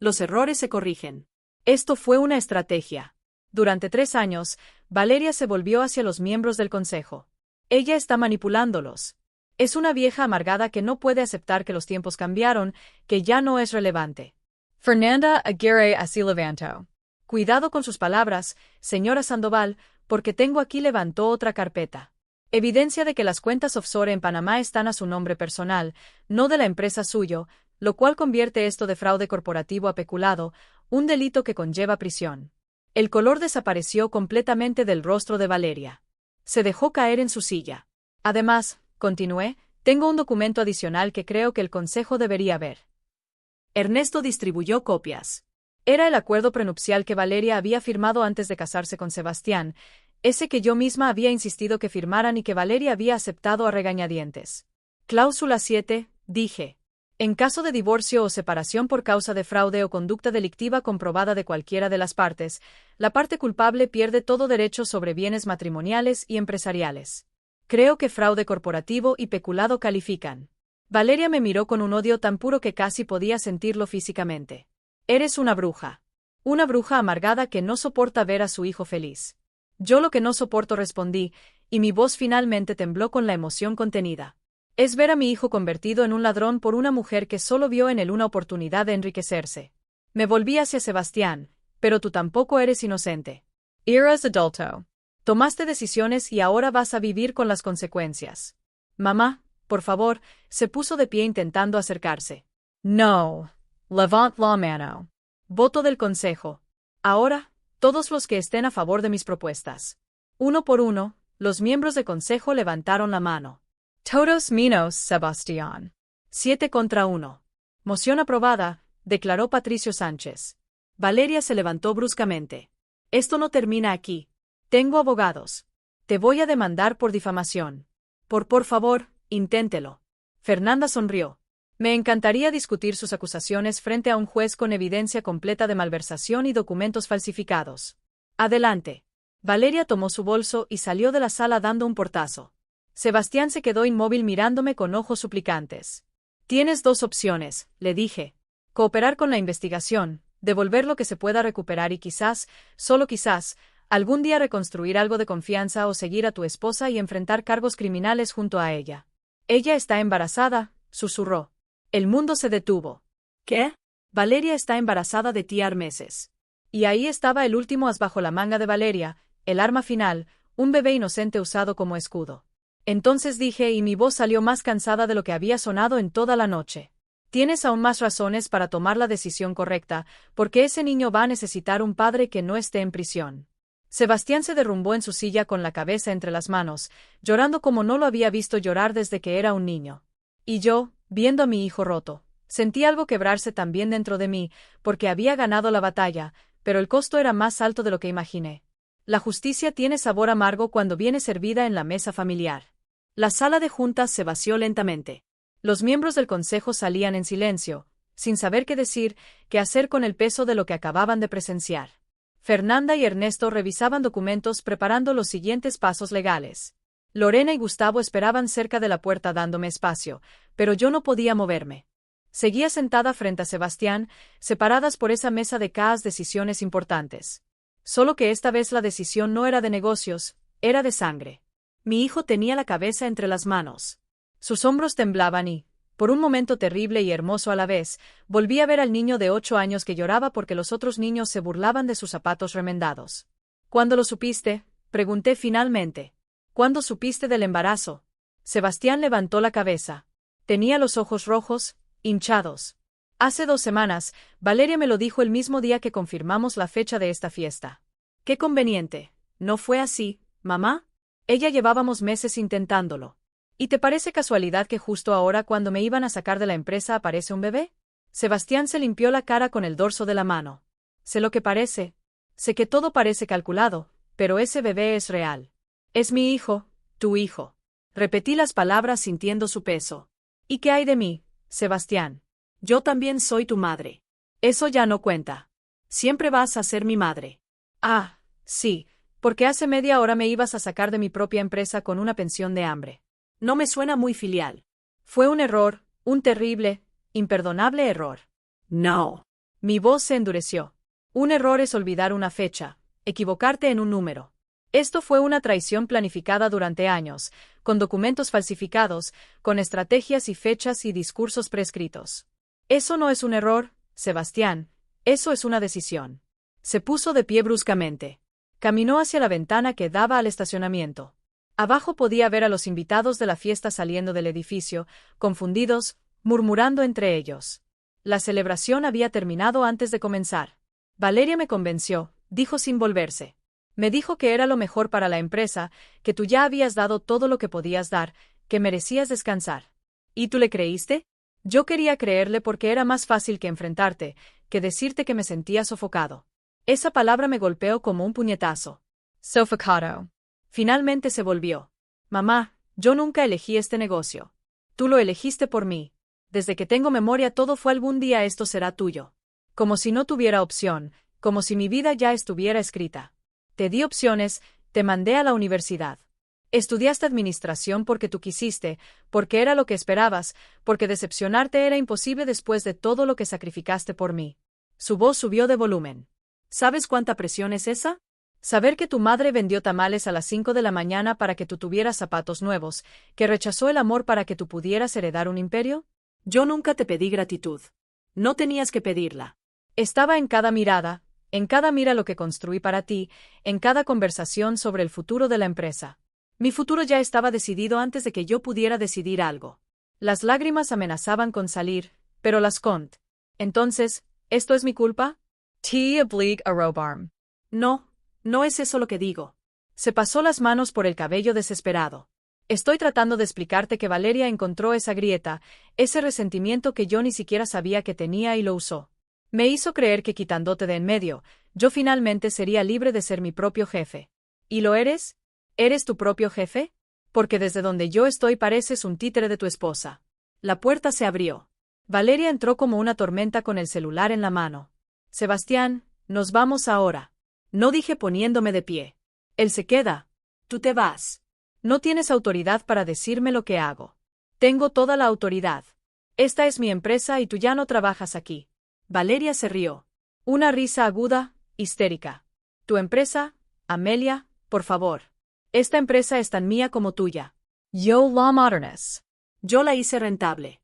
Los errores se corrigen. Esto fue una estrategia. Durante 3 años, Valeria se volvió hacia los miembros del consejo. Ella está manipulándolos. Es una vieja amargada que no puede aceptar que los tiempos cambiaron, que ya no es relevante. Fernanda Aguirre así levantó. Cuidado con sus palabras, señora Sandoval, porque tengo aquí levantó otra carpeta. Evidencia de que las cuentas offshore en Panamá están a su nombre personal, no de la empresa suyo, lo cual convierte esto de fraude corporativo a peculado, un delito que conlleva prisión. El color desapareció completamente del rostro de Valeria. Se dejó caer en su silla. Además, continué, tengo un documento adicional que creo que el consejo debería ver. Ernesto distribuyó copias. Era el acuerdo prenupcial que Valeria había firmado antes de casarse con Sebastián, ese que yo misma había insistido que firmaran y que Valeria había aceptado a regañadientes. Cláusula 7, dije. En caso de divorcio o separación por causa de fraude o conducta delictiva comprobada de cualquiera de las partes, la parte culpable pierde todo derecho sobre bienes matrimoniales y empresariales. Creo que fraude corporativo y peculado califican. Valeria me miró con un odio tan puro que casi podía sentirlo físicamente. Eres una bruja. Una bruja amargada que no soporta ver a su hijo feliz. Yo lo que no soporto, respondí, y mi voz finalmente tembló con la emoción contenida. Es ver a mi hijo convertido en un ladrón por una mujer que solo vio en él una oportunidad de enriquecerse. Me volví hacia Sebastián, pero tú tampoco eres inocente. Eras adulto. Tomaste decisiones y ahora vas a vivir con las consecuencias. Mamá, por favor, se puso de pie intentando acercarse. No. Levant la mano. Voto del consejo. Ahora, todos los que estén a favor de mis propuestas. Uno por uno, los miembros del consejo levantaron la mano. Todos menos Sebastián. 7 contra 1. Moción aprobada, declaró Patricio Sánchez. Valeria se levantó bruscamente. Esto no termina aquí. Tengo abogados. Te voy a demandar por difamación. Por favor, inténtelo. Fernanda sonrió. Me encantaría discutir sus acusaciones frente a un juez con evidencia completa de malversación y documentos falsificados. Adelante. Valeria tomó su bolso y salió de la sala dando un portazo. Sebastián se quedó inmóvil mirándome con ojos suplicantes. Tienes 2 opciones, le dije. Cooperar con la investigación, devolver lo que se pueda recuperar y quizás, solo quizás, algún día reconstruir algo de confianza o seguir a tu esposa y enfrentar cargos criminales junto a ella. Ella está embarazada, susurró. El mundo se detuvo. ¿Qué? Valeria está embarazada de ti meses. Y ahí estaba el último as bajo la manga de Valeria, el arma final, un bebé inocente usado como escudo. Entonces dije y mi voz salió más cansada de lo que había sonado en toda la noche. Tienes aún más razones para tomar la decisión correcta, porque ese niño va a necesitar un padre que no esté en prisión. Sebastián se derrumbó en su silla con la cabeza entre las manos, llorando como no lo había visto llorar desde que era un niño. Y yo, viendo a mi hijo roto, Sentí algo quebrarse también dentro de mí, porque había ganado la batalla, pero el costo era más alto de lo que imaginé. La justicia tiene sabor amargo cuando viene servida en la mesa familiar. La sala de juntas se vació lentamente. Los miembros del consejo salían en silencio, sin saber qué decir, qué hacer con el peso de lo que acababan de presenciar. Fernanda y Ernesto revisaban documentos preparando los siguientes pasos legales. Lorena y Gustavo esperaban cerca de la puerta dándome espacio, pero yo no podía moverme. Seguía sentada frente a Sebastián, separadas por esa mesa de cada decisiones importantes. Solo que esta vez la decisión no era de negocios, era de sangre. Mi hijo tenía la cabeza entre las manos. Sus hombros temblaban y, por un momento terrible y hermoso a la vez, volví a ver al niño de 8 años que lloraba porque los otros niños se burlaban de sus zapatos remendados. ¿Cuándo lo supiste?, pregunté finalmente. ¿Cuándo supiste del embarazo? Sebastián levantó la cabeza. Tenía los ojos rojos, hinchados. Hace 2 semanas, Valeria me lo dijo el mismo día que confirmamos la fecha de esta fiesta. Qué conveniente. ¿No fue así, mamá? Ella llevábamos meses intentándolo. ¿Y te parece casualidad que justo ahora cuando me iban a sacar de la empresa aparece un bebé? Sebastián se limpió la cara con el dorso de la mano. Sé lo que parece. Sé que todo parece calculado, pero ese bebé es real. Es mi hijo, tu hijo. Repetí las palabras sintiendo su peso. ¿Y qué hay de mí, Sebastián? Yo también soy tu madre. Eso ya no cuenta. Siempre vas a ser mi madre. Ah, sí, porque hace media hora me ibas a sacar de mi propia empresa con una pensión de hambre. No me suena muy filial. Fue un error, un terrible, imperdonable error. No. Mi voz se endureció. Un error es olvidar una fecha, equivocarte en un número. Esto fue una traición planificada durante años, con documentos falsificados, con estrategias y fechas y discursos prescritos. Eso no es un error, Sebastián, eso es una decisión. Se puso de pie bruscamente. Caminó hacia la ventana que daba al estacionamiento. Abajo podía ver a los invitados de la fiesta saliendo del edificio, confundidos, murmurando entre ellos. La celebración había terminado antes de comenzar. Valeria me convenció, dijo sin volverse. Me dijo que era lo mejor para la empresa, que tú ya habías dado todo lo que podías dar, que merecías descansar. ¿Y tú le creíste? Yo quería creerle porque era más fácil que enfrentarte, que decirte que me sentía sofocado. Esa palabra me golpeó como un puñetazo. Sofocado. Finalmente se volvió. Mamá, yo nunca elegí este negocio. Tú lo elegiste por mí. Desde que tengo memoria todo fue algún día esto será tuyo. Como si no tuviera opción, como si mi vida ya estuviera escrita. Te di opciones, te mandé a la universidad. Estudiaste administración porque tú quisiste, porque era lo que esperabas, porque decepcionarte era imposible después de todo lo que sacrificaste por mí. Su voz subió de volumen. ¿Sabes cuánta presión es esa? Saber que tu madre vendió tamales a las 5 de la mañana para que tú tuvieras zapatos nuevos, que rechazó el amor para que tú pudieras heredar un imperio. Yo nunca te pedí gratitud. No tenías que pedirla. Estaba en cada mirada, en cada mira lo que construí para ti, en cada conversación sobre el futuro de la empresa. Mi futuro ya estaba decidido antes de que yo pudiera decidir algo. Las lágrimas amenazaban con salir, pero las cont. Entonces, ¿esto es mi culpa? T oblique a robarm. No, no es eso lo que digo. Se pasó las manos por el cabello desesperado. Estoy tratando de explicarte que Valeria encontró esa grieta, ese resentimiento que yo ni siquiera sabía que tenía y lo usó. Me hizo creer que quitándote de en medio, yo finalmente sería libre de ser mi propio jefe. ¿Y lo eres? ¿Eres tu propio jefe? Porque desde donde yo estoy pareces un títere de tu esposa. La puerta se abrió. Valeria entró como una tormenta con el celular en la mano. Sebastián, nos vamos ahora. No dije poniéndome de pie. Él se queda. Tú te vas. No tienes autoridad para decirme lo que hago. Tengo toda la autoridad. Esta es mi empresa y tú ya no trabajas aquí. Valeria se rió. Una risa aguda, histérica. Tu empresa, Amelia, por favor. Esta empresa es tan mía como tuya. Yo la modernes. Yo la hice rentable.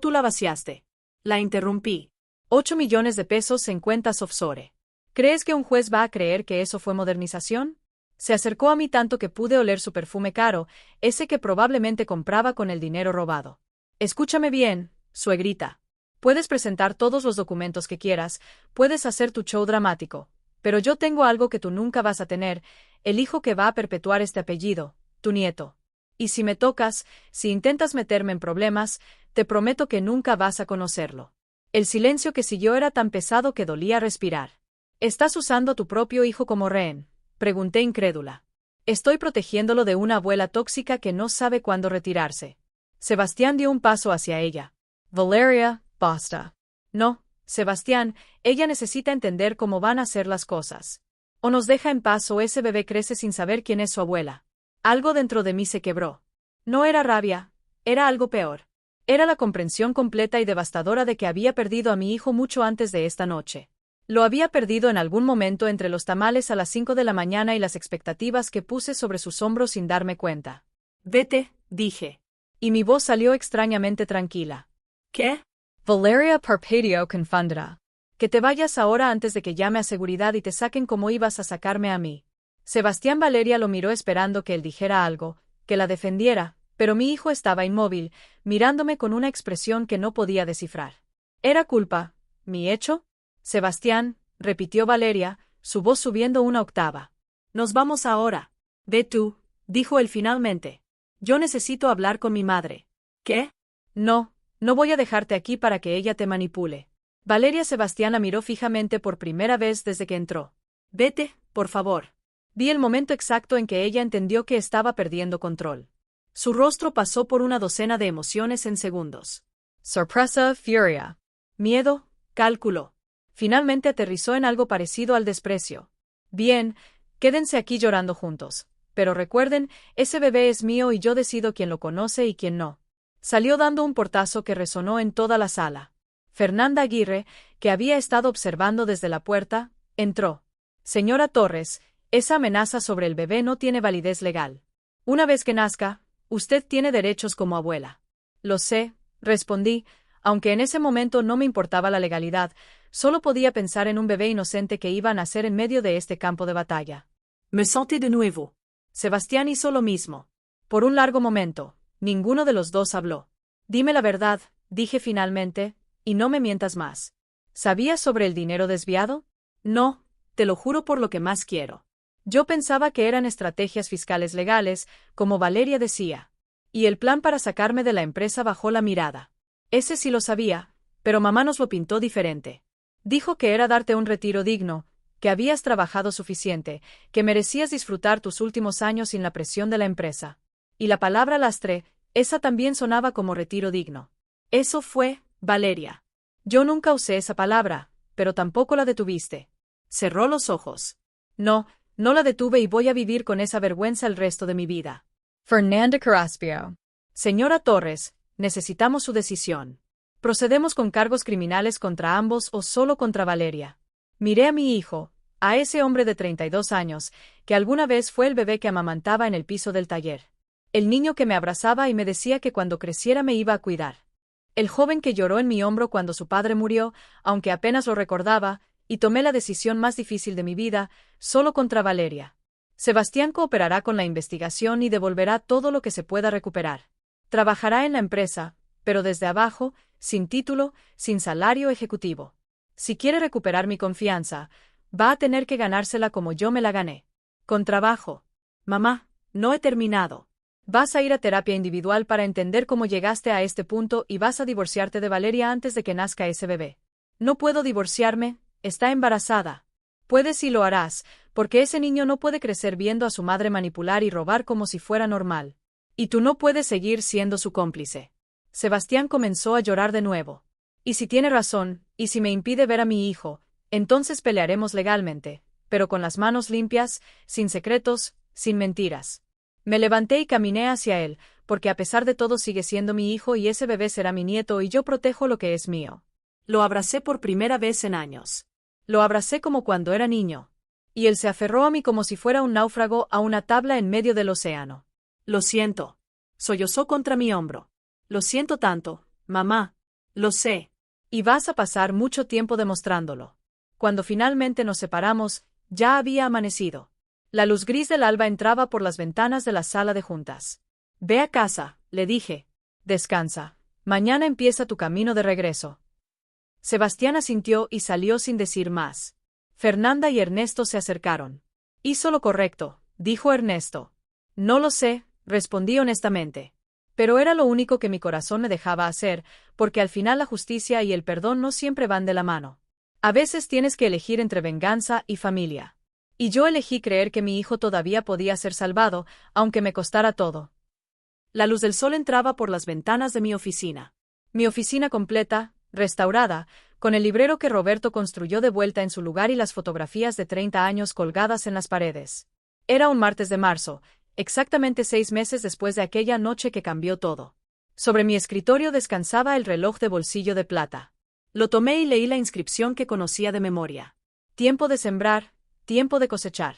Tú la vaciaste. La interrumpí. 8 millones de pesos en cuentas offshore. ¿Crees que un juez va a creer que eso fue modernización? Se acercó a mí tanto que pude oler su perfume caro, ese que probablemente compraba con el dinero robado. Escúchame bien, suegrita. Puedes presentar todos los documentos que quieras, puedes hacer tu show dramático, pero yo tengo algo que tú nunca vas a tener, el hijo que va a perpetuar este apellido, tu nieto. Y si me tocas, si intentas meterme en problemas, te prometo que nunca vas a conocerlo. El silencio que siguió era tan pesado que dolía respirar. ¿Estás usando a tu propio hijo como rehén?, pregunté incrédula. Estoy protegiéndolo de una abuela tóxica que no sabe cuándo retirarse. Sebastián dio un paso hacia ella. Valeria, basta. No, Sebastián, ella necesita entender cómo van a ser las cosas. O nos deja en paz o ese bebé crece sin saber quién es su abuela. Algo dentro de mí se quebró. No era rabia, era algo peor. Era la comprensión completa y devastadora de que había perdido a mi hijo mucho antes de esta noche. Lo había perdido en algún momento entre los tamales a las 5 de la mañana y las expectativas que puse sobre sus hombros sin darme cuenta. Vete, dije. Y mi voz salió extrañamente tranquila. ¿Qué? Valeria Parpadio confundida. Que te vayas ahora antes de que llame a seguridad y te saquen como ibas a sacarme a mí. Sebastián. Valeria lo miró esperando que él dijera algo, que la defendiera, pero mi hijo estaba inmóvil, mirándome con una expresión que no podía descifrar. ¿Era culpa, mi hecho? Sebastián, repitió Valeria, su voz subiendo una octava. Nos vamos ahora. Ve tú, dijo él finalmente. Yo necesito hablar con mi madre. ¿Qué? No, no voy a dejarte aquí para que ella te manipule. Valeria. Sebastián la miró fijamente por primera vez desde que entró. Vete, por favor. Vi el momento exacto en que ella entendió que estaba perdiendo control. Su rostro pasó por una docena de emociones en segundos. Sorpresa, furia. Miedo, cálculo. Finalmente aterrizó en algo parecido al desprecio. Bien, quédense aquí llorando juntos. Pero recuerden, ese bebé es mío y yo decido quién lo conoce y quién no. Salió dando un portazo que resonó en toda la sala. Fernanda Aguirre, que había estado observando desde la puerta, entró. Señora Torres, esa amenaza sobre el bebé no tiene validez legal. Una vez que nazca, usted tiene derechos como abuela. Lo sé, respondí, aunque en ese momento no me importaba la legalidad, solo podía pensar en un bebé inocente que iba a nacer en medio de este campo de batalla. Me senté de nuevo. Sebastián hizo lo mismo. Por un largo momento, ninguno de los dos habló. Dime la verdad, dije finalmente, y no me mientas más. ¿Sabías sobre el dinero desviado? No, te lo juro por lo que más quiero. Yo pensaba que eran estrategias fiscales legales, como Valeria decía. Y el plan para sacarme de la empresa bajó la mirada. Ese sí lo sabía, pero mamá nos lo pintó diferente. Dijo que era darte un retiro digno, que habías trabajado suficiente, que merecías disfrutar tus últimos años sin la presión de la empresa. Y la palabra lastre, esa también sonaba como retiro digno. Eso fue, Valeria. Yo nunca usé esa palabra, pero tampoco la detuviste. Cerró los ojos. No, no la detuve y voy a vivir con esa vergüenza el resto de mi vida. Fernanda Carrasco. Señora Torres, necesitamos su decisión. ¿Procedemos con cargos criminales contra ambos o solo contra Valeria? Miré a mi hijo, a ese hombre de 32 años, que alguna vez fue el bebé que amamantaba en el piso del taller. El niño que me abrazaba y me decía que cuando creciera me iba a cuidar. El joven que lloró en mi hombro cuando su padre murió, aunque apenas lo recordaba, y tomé la decisión más difícil de mi vida, solo contra Valeria. Sebastián cooperará con la investigación y devolverá todo lo que se pueda recuperar. Trabajará en la empresa, pero desde abajo, sin título, sin salario ejecutivo. Si quiere recuperar mi confianza, va a tener que ganársela como yo me la gané. Con trabajo. Mamá, no he terminado. Vas a ir a terapia individual para entender cómo llegaste a este punto y vas a divorciarte de Valeria antes de que nazca ese bebé. No puedo divorciarme, está embarazada. Puedes y lo harás, porque ese niño no puede crecer viendo a su madre manipular y robar como si fuera normal. Y tú no puedes seguir siendo su cómplice. Sebastián comenzó a llorar de nuevo. Y si tiene razón, y si me impide ver a mi hijo, entonces pelearemos legalmente, pero con las manos limpias, sin secretos, sin mentiras. Me levanté y caminé hacia él, porque a pesar de todo sigue siendo mi hijo y ese bebé será mi nieto y yo protejo lo que es mío. Lo abracé por primera vez en años. Lo abracé como cuando era niño. Y él se aferró a mí como si fuera un náufrago a una tabla en medio del océano. Lo siento. Sollozó contra mi hombro. Lo siento tanto, mamá. Lo sé. Y vas a pasar mucho tiempo demostrándolo. Cuando finalmente nos separamos, ya había amanecido. La luz gris del alba entraba por las ventanas de la sala de juntas. Ve a casa, le dije. Descansa. Mañana empieza tu camino de regreso. Sebastián asintió y salió sin decir más. Fernanda y Ernesto se acercaron. Hizo lo correcto, dijo Ernesto. No lo sé, respondí honestamente. Pero era lo único que mi corazón me dejaba hacer, porque al final la justicia y el perdón no siempre van de la mano. A veces tienes que elegir entre venganza y familia. Y yo elegí creer que mi hijo todavía podía ser salvado, aunque me costara todo. La luz del sol entraba por las ventanas de mi oficina. Mi oficina completa, restaurada, con el librero que Roberto construyó de vuelta en su lugar y las fotografías de 30 años colgadas en las paredes. Era un martes de marzo, exactamente 6 meses después de aquella noche que cambió todo. Sobre mi escritorio descansaba el reloj de bolsillo de plata. Lo tomé y leí la inscripción que conocía de memoria. Tiempo de sembrar, tiempo de cosechar.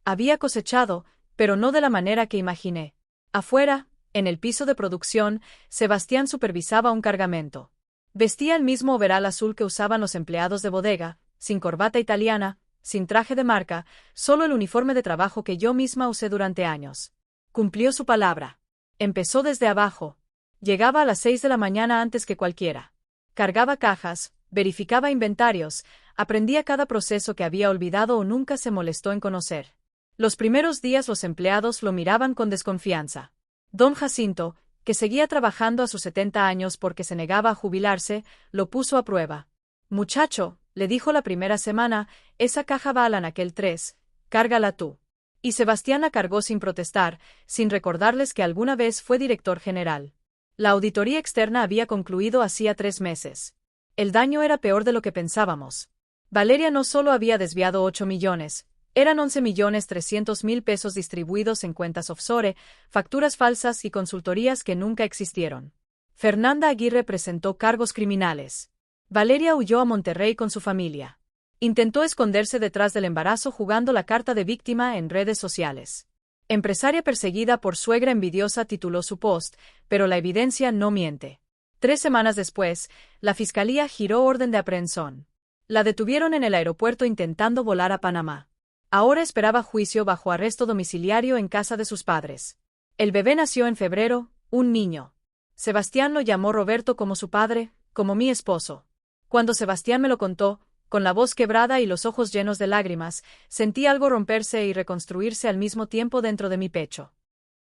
Había cosechado, pero no de la manera que imaginé. Afuera, en el piso de producción, Sebastián supervisaba un cargamento. Vestía el mismo overall azul que usaban los empleados de bodega, sin corbata italiana, sin traje de marca, solo el uniforme de trabajo que yo misma usé durante años. Cumplió su palabra. Empezó desde abajo. Llegaba a las 6 de la mañana antes que cualquiera. Cargaba cajas, verificaba inventarios, aprendía cada proceso que había olvidado o nunca se molestó en conocer. Los primeros días los empleados lo miraban con desconfianza. Don Jacinto, que seguía trabajando a sus 70 años porque se negaba a jubilarse, lo puso a prueba. «Muchacho», le dijo la primera semana, «esa caja va al anaquel 3, cárgala tú». Y Sebastián la cargó sin protestar, sin recordarles que alguna vez fue director general. La auditoría externa había concluido hacía 3 meses. El daño era peor de lo que pensábamos. Valeria no solo había desviado 8 millones, eran 11.300.000 pesos distribuidos en cuentas offshore, facturas falsas y consultorías que nunca existieron. Fernanda Aguirre presentó cargos criminales. Valeria huyó a Monterrey con su familia. Intentó esconderse detrás del embarazo jugando la carta de víctima en redes sociales. Empresaria perseguida por suegra envidiosa tituló su post, pero la evidencia no miente. 3 semanas después, la fiscalía giró orden de aprehensión. La detuvieron en el aeropuerto intentando volar a Panamá. Ahora esperaba juicio bajo arresto domiciliario en casa de sus padres. El bebé nació en febrero, un niño. Sebastián lo llamó Roberto como su padre, como mi esposo. Cuando Sebastián me lo contó, con la voz quebrada y los ojos llenos de lágrimas, sentí algo romperse y reconstruirse al mismo tiempo dentro de mi pecho.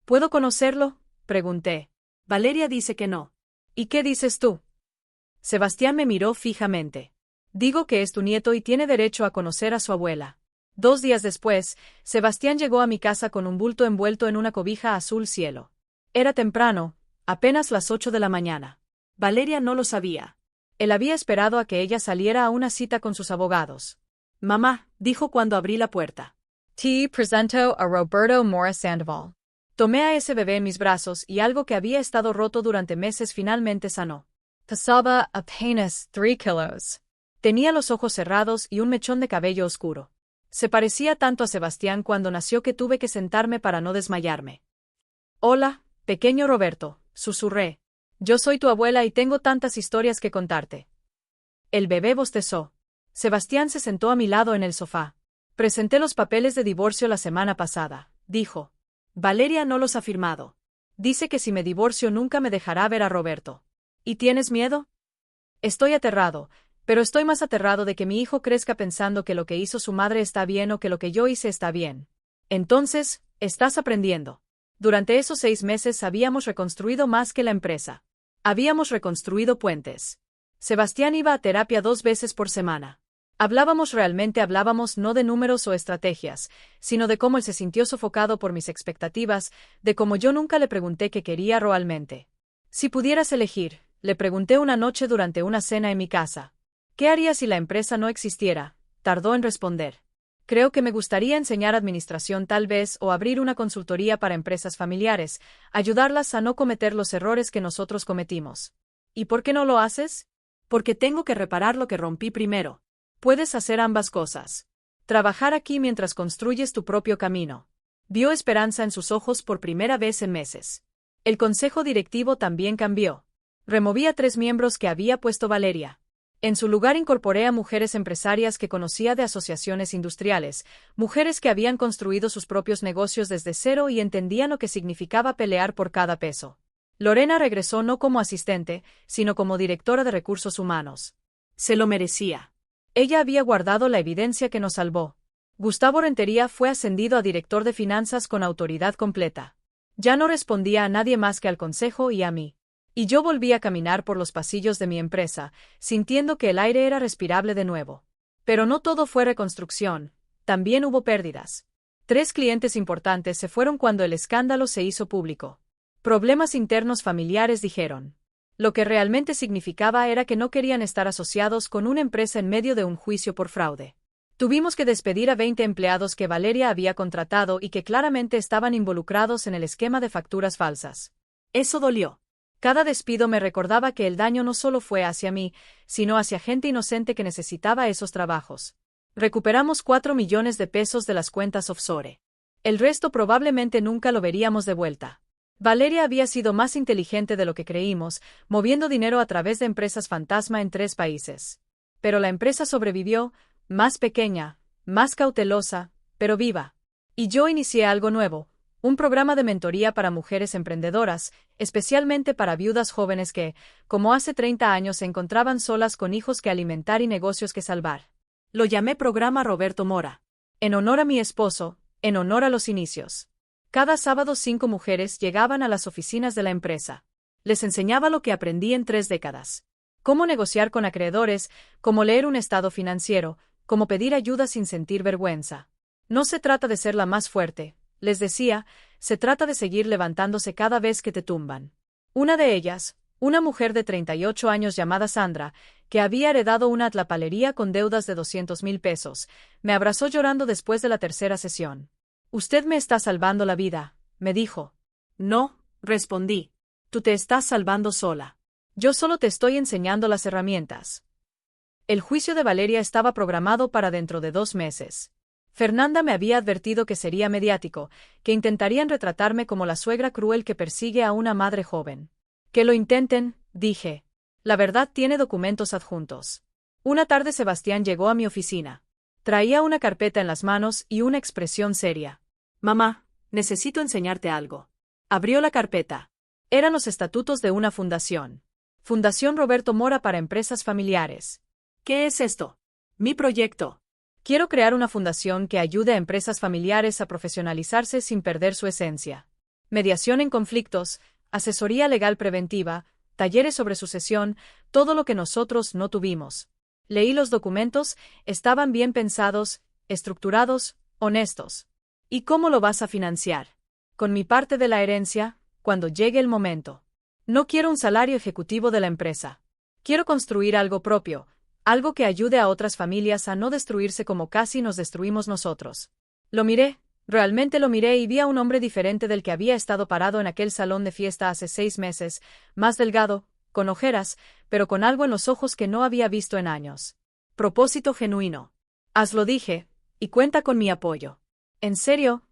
¿Puedo conocerlo?, pregunté. Valeria dice que no. ¿Y qué dices tú? Sebastián me miró fijamente. Digo que es tu nieto y tiene derecho a conocer a su abuela. 2 días después, Sebastián llegó a mi casa con un bulto envuelto en una cobija azul cielo. Era temprano, apenas las 8 de la mañana. Valeria no lo sabía. Él había esperado a que ella saliera a una cita con sus abogados. Mamá, dijo cuando abrí la puerta. Te presento a Roberto Mora Sandoval. Tomé a ese bebé en mis brazos y algo que había estado roto durante meses finalmente sanó. Pesaba apenas 3 kilos. Tenía los ojos cerrados y un mechón de cabello oscuro. Se parecía tanto a Sebastián cuando nació que tuve que sentarme para no desmayarme. Hola, pequeño Roberto, susurré. Yo soy tu abuela y tengo tantas historias que contarte. El bebé bostezó. Sebastián se sentó a mi lado en el sofá. Presenté los papeles de divorcio la semana pasada, dijo. Valeria no los ha firmado. Dice que si me divorcio nunca me dejará ver a Roberto. ¿Y tienes miedo? Estoy aterrado, pero estoy más aterrado de que mi hijo crezca pensando que lo que hizo su madre está bien o que lo que yo hice está bien. Entonces, estás aprendiendo. Durante esos 6 meses habíamos reconstruido más que la empresa. Habíamos reconstruido puentes. Sebastián iba a terapia 2 veces por semana. Hablábamos no de números o estrategias, sino de cómo él se sintió sofocado por mis expectativas, de cómo yo nunca le pregunté qué quería realmente. Si pudieras elegir, le pregunté una noche durante una cena en mi casa. ¿Qué haría si la empresa no existiera? Tardó en responder. Creo que me gustaría enseñar administración tal vez o abrir una consultoría para empresas familiares, ayudarlas a no cometer los errores que nosotros cometimos. ¿Y por qué no lo haces? Porque tengo que reparar lo que rompí primero. Puedes hacer ambas cosas. Trabajar aquí mientras construyes tu propio camino. Vio esperanza en sus ojos por primera vez en meses. El consejo directivo también cambió. Removí a 3 miembros que había puesto Valeria. En su lugar incorporé a mujeres empresarias que conocía de asociaciones industriales, mujeres que habían construido sus propios negocios desde cero y entendían lo que significaba pelear por cada peso. Lorena regresó no como asistente, sino como directora de recursos humanos. Se lo merecía. Ella había guardado la evidencia que nos salvó. Gustavo Rentería fue ascendido a director de finanzas con autoridad completa. Ya no respondía a nadie más que al consejo y a mí. Y yo volví a caminar por los pasillos de mi empresa, sintiendo que el aire era respirable de nuevo. Pero no todo fue reconstrucción, también hubo pérdidas. 3 clientes importantes se fueron cuando el escándalo se hizo público. Problemas internos familiares, dijeron. Lo que realmente significaba era que no querían estar asociados con una empresa en medio de un juicio por fraude. Tuvimos que despedir a 20 empleados que Valeria había contratado y que claramente estaban involucrados en el esquema de facturas falsas. Eso dolió. Cada despido me recordaba que el daño no solo fue hacia mí, sino hacia gente inocente que necesitaba esos trabajos. Recuperamos 4 millones de pesos de las cuentas offshore. El resto probablemente nunca lo veríamos de vuelta. Valeria había sido más inteligente de lo que creímos, moviendo dinero a través de empresas fantasma en 3 países. Pero la empresa sobrevivió, más pequeña, más cautelosa, pero viva. Y yo inicié algo nuevo, un programa de mentoría para mujeres emprendedoras, especialmente para viudas jóvenes que, como hace 30 años, se encontraban solas con hijos que alimentar y negocios que salvar. Lo llamé Programa Roberto Mora. En honor a mi esposo, en honor a los inicios. Cada sábado 5 mujeres llegaban a las oficinas de la empresa. Les enseñaba lo que aprendí en 3 décadas. Cómo negociar con acreedores, cómo leer un estado financiero, cómo pedir ayuda sin sentir vergüenza. No se trata de ser la más fuerte, les decía, se trata de seguir levantándose cada vez que te tumban. Una de ellas, una mujer de 38 años llamada Sandra, que había heredado una atlapalería con deudas de 200,000 pesos, me abrazó llorando después de la 3ª sesión. «Usted me está salvando la vida», me dijo. «No», respondí. «Tú te estás salvando sola. Yo solo te estoy enseñando las herramientas». El juicio de Valeria estaba programado para dentro de 2 meses. Fernanda me había advertido que sería mediático, que intentarían retratarme como la suegra cruel que persigue a una madre joven. «Que lo intenten», dije. La verdad tiene documentos adjuntos. Una tarde Sebastián llegó a mi oficina. Traía una carpeta en las manos y una expresión seria. «Mamá, necesito enseñarte algo». Abrió la carpeta. Eran los estatutos de una fundación. Fundación Roberto Mora para Empresas Familiares. «¿Qué es esto?» «Mi proyecto». Quiero crear una fundación que ayude a empresas familiares a profesionalizarse sin perder su esencia. Mediación en conflictos, asesoría legal preventiva, talleres sobre sucesión, todo lo que nosotros no tuvimos. Leí los documentos, estaban bien pensados, estructurados, honestos. ¿Y cómo lo vas a financiar? Con mi parte de la herencia, cuando llegue el momento. No quiero un salario ejecutivo de la empresa. Quiero construir algo propio, algo que ayude a otras familias a no destruirse como casi nos destruimos nosotros. Lo miré, realmente lo miré y vi a un hombre diferente del que había estado parado en aquel salón de fiesta hace 6 meses, más delgado, con ojeras, pero con algo en los ojos que no había visto en años. Propósito genuino. Hazlo, dije, y cuenta con mi apoyo. En serio,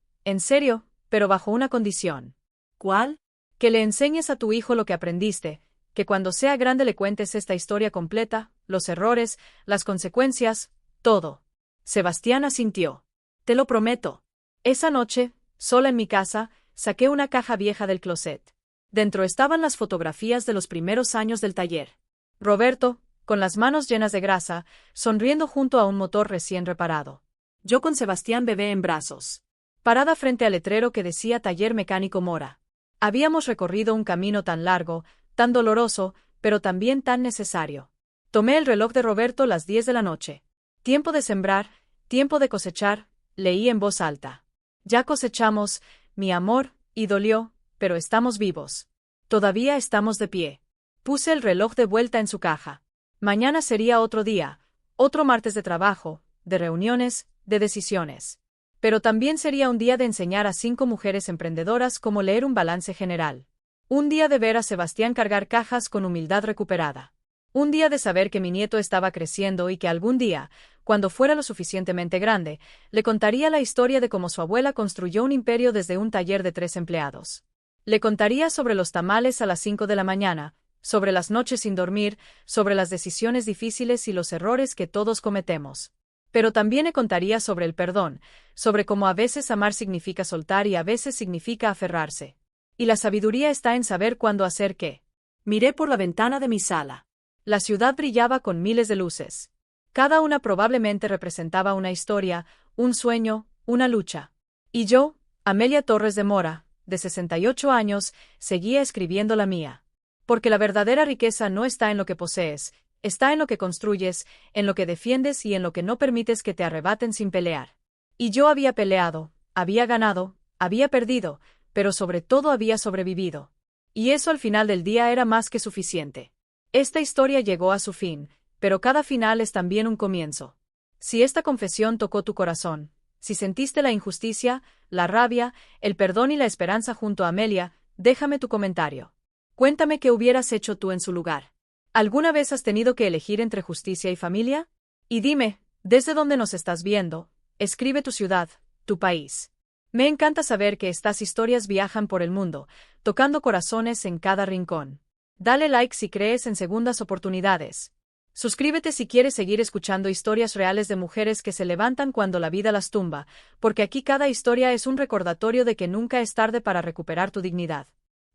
pero bajo una condición. ¿Cuál? Que le enseñes a tu hijo lo que aprendiste, que cuando sea grande le cuentes esta historia completa, los errores, las consecuencias, todo. Sebastián asintió. Te lo prometo. Esa noche, sola en mi casa, saqué una caja vieja del closet. Dentro estaban las fotografías de los primeros años del taller. Roberto, con las manos llenas de grasa, sonriendo junto a un motor recién reparado. Yo con Sebastián bebé en brazos. Parada frente al letrero que decía Taller Mecánico Mora. Habíamos recorrido un camino tan largo, tan doloroso, pero también tan necesario. Tomé el reloj de Roberto las 10 de la noche. Tiempo de sembrar, tiempo de cosechar, leí en voz alta. Ya cosechamos, mi amor, y dolió, pero estamos vivos. Todavía estamos de pie. Puse el reloj de vuelta en su caja. Mañana sería otro día, otro martes de trabajo, de reuniones, de decisiones. Pero también sería un día de enseñar a 5 mujeres emprendedoras cómo leer un balance general. Un día de ver a Sebastián cargar cajas con humildad recuperada. Un día de saber que mi nieto estaba creciendo y que algún día, cuando fuera lo suficientemente grande, le contaría la historia de cómo su abuela construyó un imperio desde un taller de 3 empleados. Le contaría sobre los tamales a las 5 de la mañana, sobre las noches sin dormir, sobre las decisiones difíciles y los errores que todos cometemos. Pero también le contaría sobre el perdón, sobre cómo a veces amar significa soltar y a veces significa aferrarse. Y la sabiduría está en saber cuándo hacer qué. Miré por la ventana de mi sala. La ciudad brillaba con miles de luces. Cada una probablemente representaba una historia, un sueño, una lucha. Y yo, Amelia Torres de Mora, de 68 años, seguía escribiendo la mía. Porque la verdadera riqueza no está en lo que posees, está en lo que construyes, en lo que defiendes y en lo que no permites que te arrebaten sin pelear. Y yo había peleado, había ganado, había perdido, pero sobre todo había sobrevivido. Y eso al final del día era más que suficiente. Esta historia llegó a su fin, pero cada final es también un comienzo. Si esta confesión tocó tu corazón, si sentiste la injusticia, la rabia, el perdón y la esperanza junto a Amelia, déjame tu comentario. Cuéntame qué hubieras hecho tú en su lugar. ¿Alguna vez has tenido que elegir entre justicia y familia? Y dime, ¿desde dónde nos estás viendo? Escribe tu ciudad, tu país. Me encanta saber que estas historias viajan por el mundo, tocando corazones en cada rincón. Dale like si crees en segundas oportunidades. Suscríbete si quieres seguir escuchando historias reales de mujeres que se levantan cuando la vida las tumba, porque aquí cada historia es un recordatorio de que nunca es tarde para recuperar tu dignidad.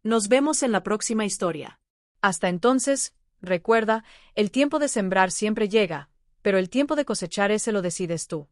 Nos vemos en la próxima historia. Hasta entonces, recuerda, el tiempo de sembrar siempre llega, pero el tiempo de cosechar ese lo decides tú.